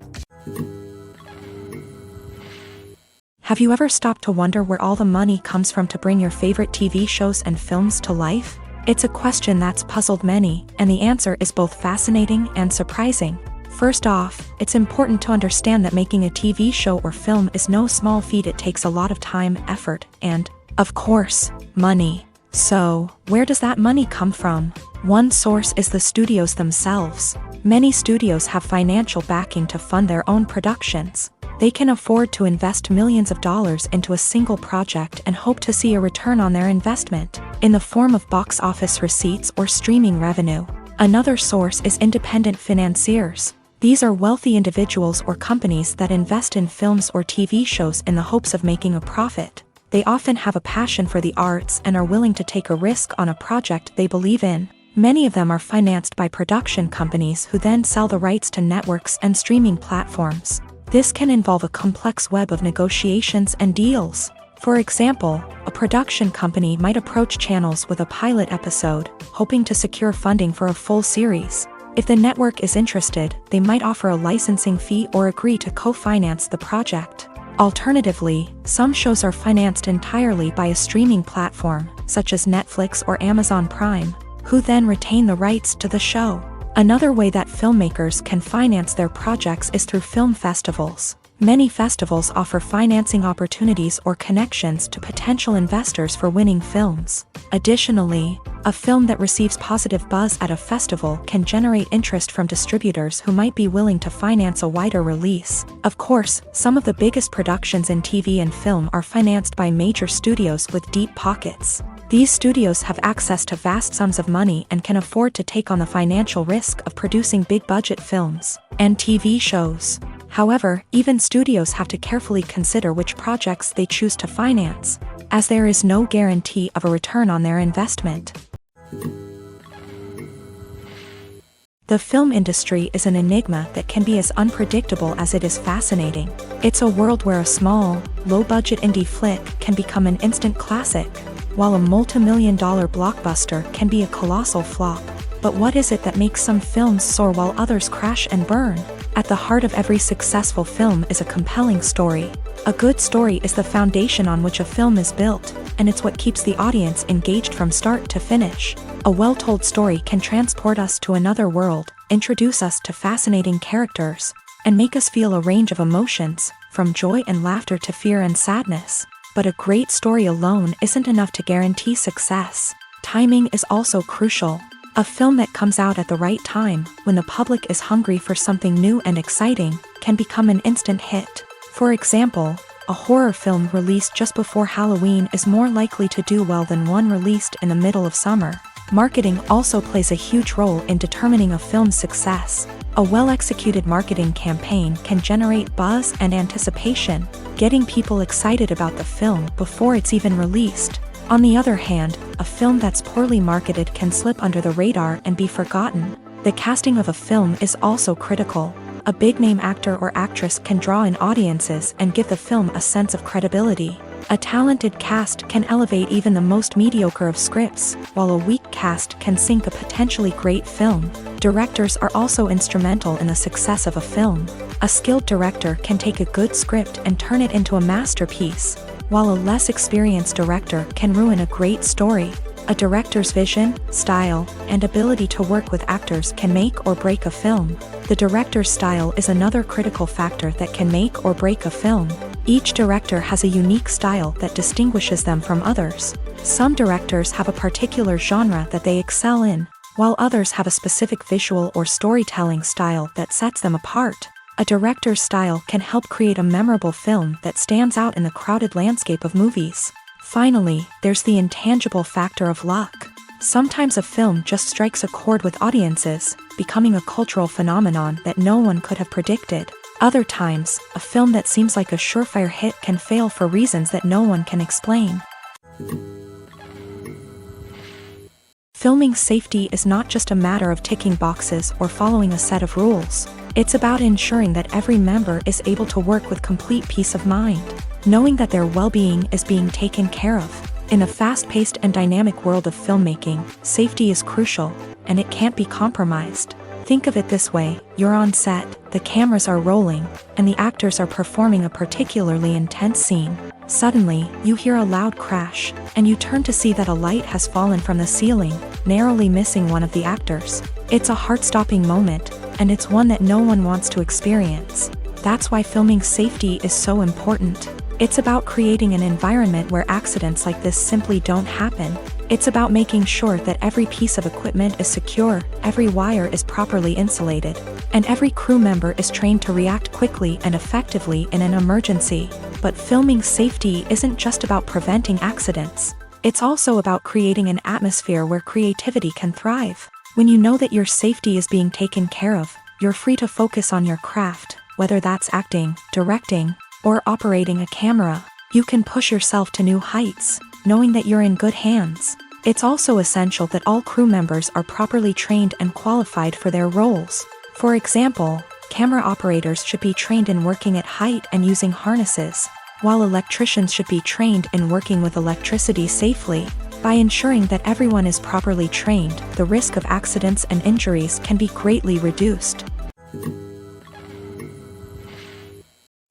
Have you ever stopped to wonder where all the money comes from to bring your favorite TV shows and films to life? It's a question that's puzzled many, and the answer is both fascinating and surprising. First off, it's important to understand that making a TV show or film is no small feat. It takes a lot of time, effort, and, of course, money. So, where does that money come from? One source is the studios themselves. Many studios have financial backing to fund their own productions. They can afford to invest millions of dollars into a single project and hope to see a return on their investment, in the form of box office receipts or streaming revenue. Another source is independent financiers. These are wealthy individuals or companies that invest in films or TV shows in the hopes of making a profit. They often have a passion for the arts and are willing to take a risk on a project they believe in. Many of them are financed by production companies who then sell the rights to networks and streaming platforms. This can involve a complex web of negotiations and deals. For example, a production company might approach channels with a pilot episode, hoping to secure funding for a full series. If the network is interested, they might offer a licensing fee or agree to co-finance the project. Alternatively, some shows are financed entirely by a streaming platform, such as Netflix or Amazon Prime, who then retain the rights to the show. Another way that filmmakers can finance their projects is through film festivals. Many festivals offer financing opportunities or connections to potential investors for winning films. Additionally, a film that receives positive buzz at a festival can generate interest from distributors who might be willing to finance a wider release. Of course, some of the biggest productions in TV and film are financed by major studios with deep pockets. These studios have access to vast sums of money and can afford to take on the financial risk of producing big-budget films and TV shows. However, even studios have to carefully consider which projects they choose to finance, as there is no guarantee of a return on their investment. The film industry is an enigma that can be as unpredictable as it is fascinating. It's a world where a small, low-budget indie flick can become an instant classic, while a multi-million-dollar blockbuster can be a colossal flop. But what is it that makes some films soar while others crash and burn? At the heart of every successful film is a compelling story. A good story is the foundation on which a film is built, and it's what keeps the audience engaged from start to finish. A well-told story can transport us to another world, introduce us to fascinating characters, and make us feel a range of emotions, from joy and laughter to fear and sadness. But a great story alone isn't enough to guarantee success. Timing is also crucial. A film that comes out at the right time, when the public is hungry for something new and exciting, can become an instant hit. For example, a horror film released just before Halloween is more likely to do well than one released in the middle of summer. Marketing also plays a huge role in determining a film's success. A well-executed marketing campaign can generate buzz and anticipation, getting people excited about the film before it's even released. On the other hand, a film that's poorly marketed can slip under the radar and be forgotten. The casting of a film is also critical. A big-name actor or actress can draw in audiences and give the film a sense of credibility. A talented cast can elevate even the most mediocre of scripts, while a weak cast can sink a potentially great film. Directors are also instrumental in the success of a film. A skilled director can take a good script and turn it into a masterpiece, while a less experienced director can ruin a great story. A director's vision, style, and ability to work with actors can make or break a film. The director's style is another critical factor that can make or break a film. Each director has a unique style that distinguishes them from others. Some directors have a particular genre that they excel in, while others have a specific visual or storytelling style that sets them apart. A director's style can help create a memorable film that stands out in the crowded landscape of movies. Finally, there's the intangible factor of luck. Sometimes a film just strikes a chord with audiences, becoming a cultural phenomenon that no one could have predicted. Other times, a film that seems like a surefire hit can fail for reasons that no one can explain. Filming safety is not just a matter of ticking boxes or following a set of rules. It's about ensuring that every member is able to work with complete peace of mind, knowing that their well-being is being taken care of. In the fast-paced and dynamic world of filmmaking, safety is crucial, and it can't be compromised. Think of it this way: you're on set, the cameras are rolling, and the actors are performing a particularly intense scene. Suddenly, you hear a loud crash, and you turn to see that a light has fallen from the ceiling, narrowly missing one of the actors. It's a heart-stopping moment, and it's one that no one wants to experience. That's why filming safety is so important. It's about creating an environment where accidents like this simply don't happen. It's about making sure that every piece of equipment is secure, every wire is properly insulated, and every crew member is trained to react quickly and effectively in an emergency. But filming safety isn't just about preventing accidents. It's also about creating an atmosphere where creativity can thrive. When you know that your safety is being taken care of, you're free to focus on your craft, whether that's acting, directing, or operating a camera. You can push yourself to new heights, knowing that you're in good hands. It's also essential that all crew members are properly trained and qualified for their roles. For example, camera operators should be trained in working at height and using harnesses, while electricians should be trained in working with electricity safely. By ensuring that everyone is properly trained, the risk of accidents and injuries can be greatly reduced.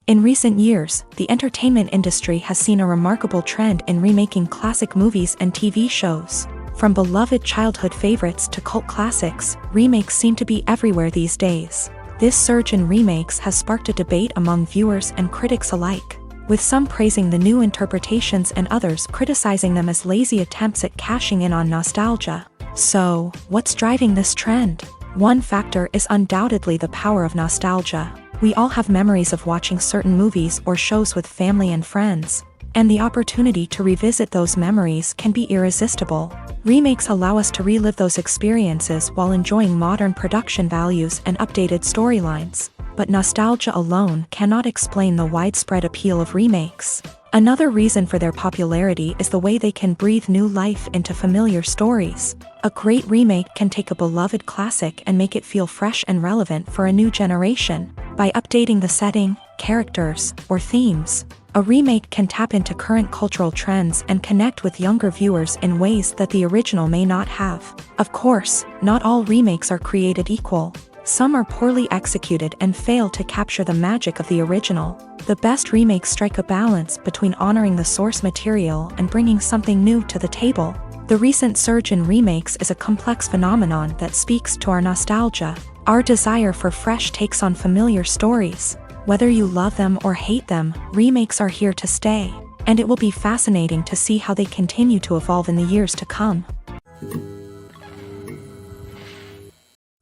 In recent years, the entertainment industry has seen a remarkable trend in remaking classic movies and TV shows. From beloved childhood favorites to cult classics, remakes seem to be everywhere these days. This surge in remakes has sparked a debate among viewers and critics alike, with some praising the new interpretations and others criticizing them as lazy attempts at cashing in on nostalgia. So, what's driving this trend? One factor is undoubtedly the power of nostalgia. We all have memories of watching certain movies or shows with family and friends, and the opportunity to revisit those memories can be irresistible. Remakes allow us to relive those experiences while enjoying modern production values and updated storylines. But nostalgia alone cannot explain the widespread appeal of remakes. Another reason for their popularity is the way they can breathe new life into familiar stories. A great remake can take a beloved classic and make it feel fresh and relevant for a new generation. By updating the setting, characters, or themes, a remake can tap into current cultural trends and connect with younger viewers in ways that the original may not have. Of course, not all remakes are created equal. Some are poorly executed and fail to capture the magic of the original. The best remakes strike a balance between honoring the source material and bringing something new to the table. The recent surge in remakes is a complex phenomenon that speaks to our nostalgia, our desire for fresh takes on familiar stories. Whether you love them or hate them, remakes are here to stay, and it will be fascinating to see how they continue to evolve in the years to come.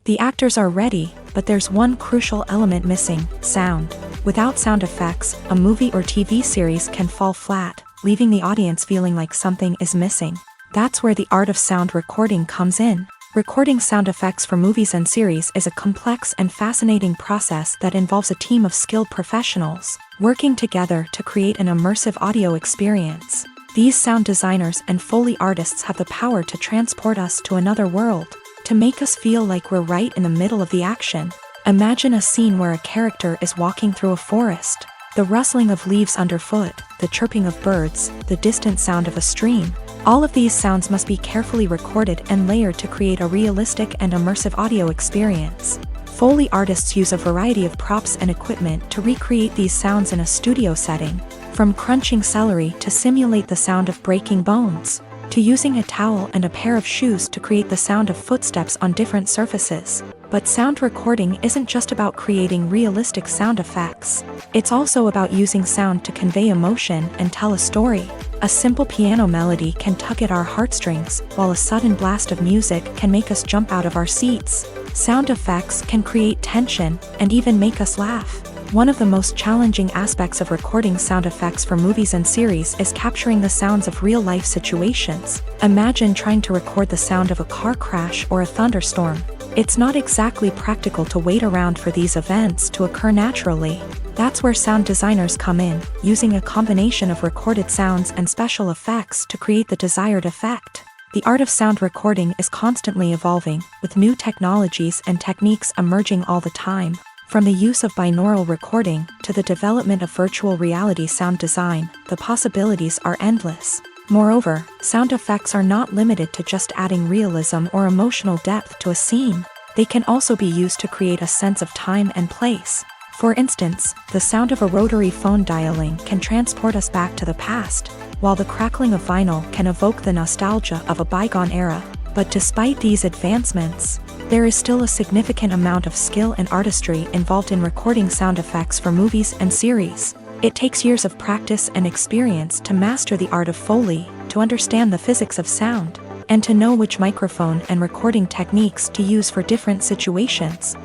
The actors are ready, but there's one crucial element missing: sound. Without sound effects, a movie or TV series can fall flat, leaving the audience feeling like something is missing. That's where the art of sound recording comes in. Recording sound effects for movies and series is a complex and fascinating process that involves a team of skilled professionals working together to create an immersive audio experience. These sound designers and Foley artists have the power to transport us to another world, to make us feel like we're right in the middle of the action. Imagine a scene where a character is walking through a forest. The rustling of leaves underfoot, the chirping of birds, the distant sound of a stream. All of these sounds must be carefully recorded and layered to create a realistic and immersive audio experience. Foley artists use a variety of props and equipment to recreate these sounds in a studio setting, from crunching celery to simulate the sound of breaking bones, to using a towel and a pair of shoes to create the sound of footsteps on different surfaces. But sound recording isn't just about creating realistic sound effects. It's also about using sound to convey emotion and tell a story. A simple piano melody can tug at our heartstrings, while a sudden blast of music can make us jump out of our seats. Sound effects can create tension and even make us laugh. One of the most challenging aspects of recording sound effects for movies and series is capturing the sounds of real-life situations. Imagine trying to record the sound of a car crash or a thunderstorm. It's not exactly practical to wait around for these events to occur naturally. That's where sound designers come in, using a combination of recorded sounds and special effects to create the desired effect. The art of sound recording is constantly evolving, with new technologies and techniques emerging all the time. From the use of binaural recording to the development of virtual reality sound design, the possibilities are endless. Moreover, sound effects are not limited to just adding realism or emotional depth to a scene. They can also be used to create a sense of time and place. For instance, the sound of a rotary phone dialing can transport us back to the past, while the crackling of vinyl can evoke the nostalgia of a bygone era. But despite these advancements, there is still a significant amount of skill and artistry involved in recording sound effects for movies and series. It takes years of practice and experience to master the art of Foley, to understand the physics of sound, and to know which microphone and recording techniques to use for different situations.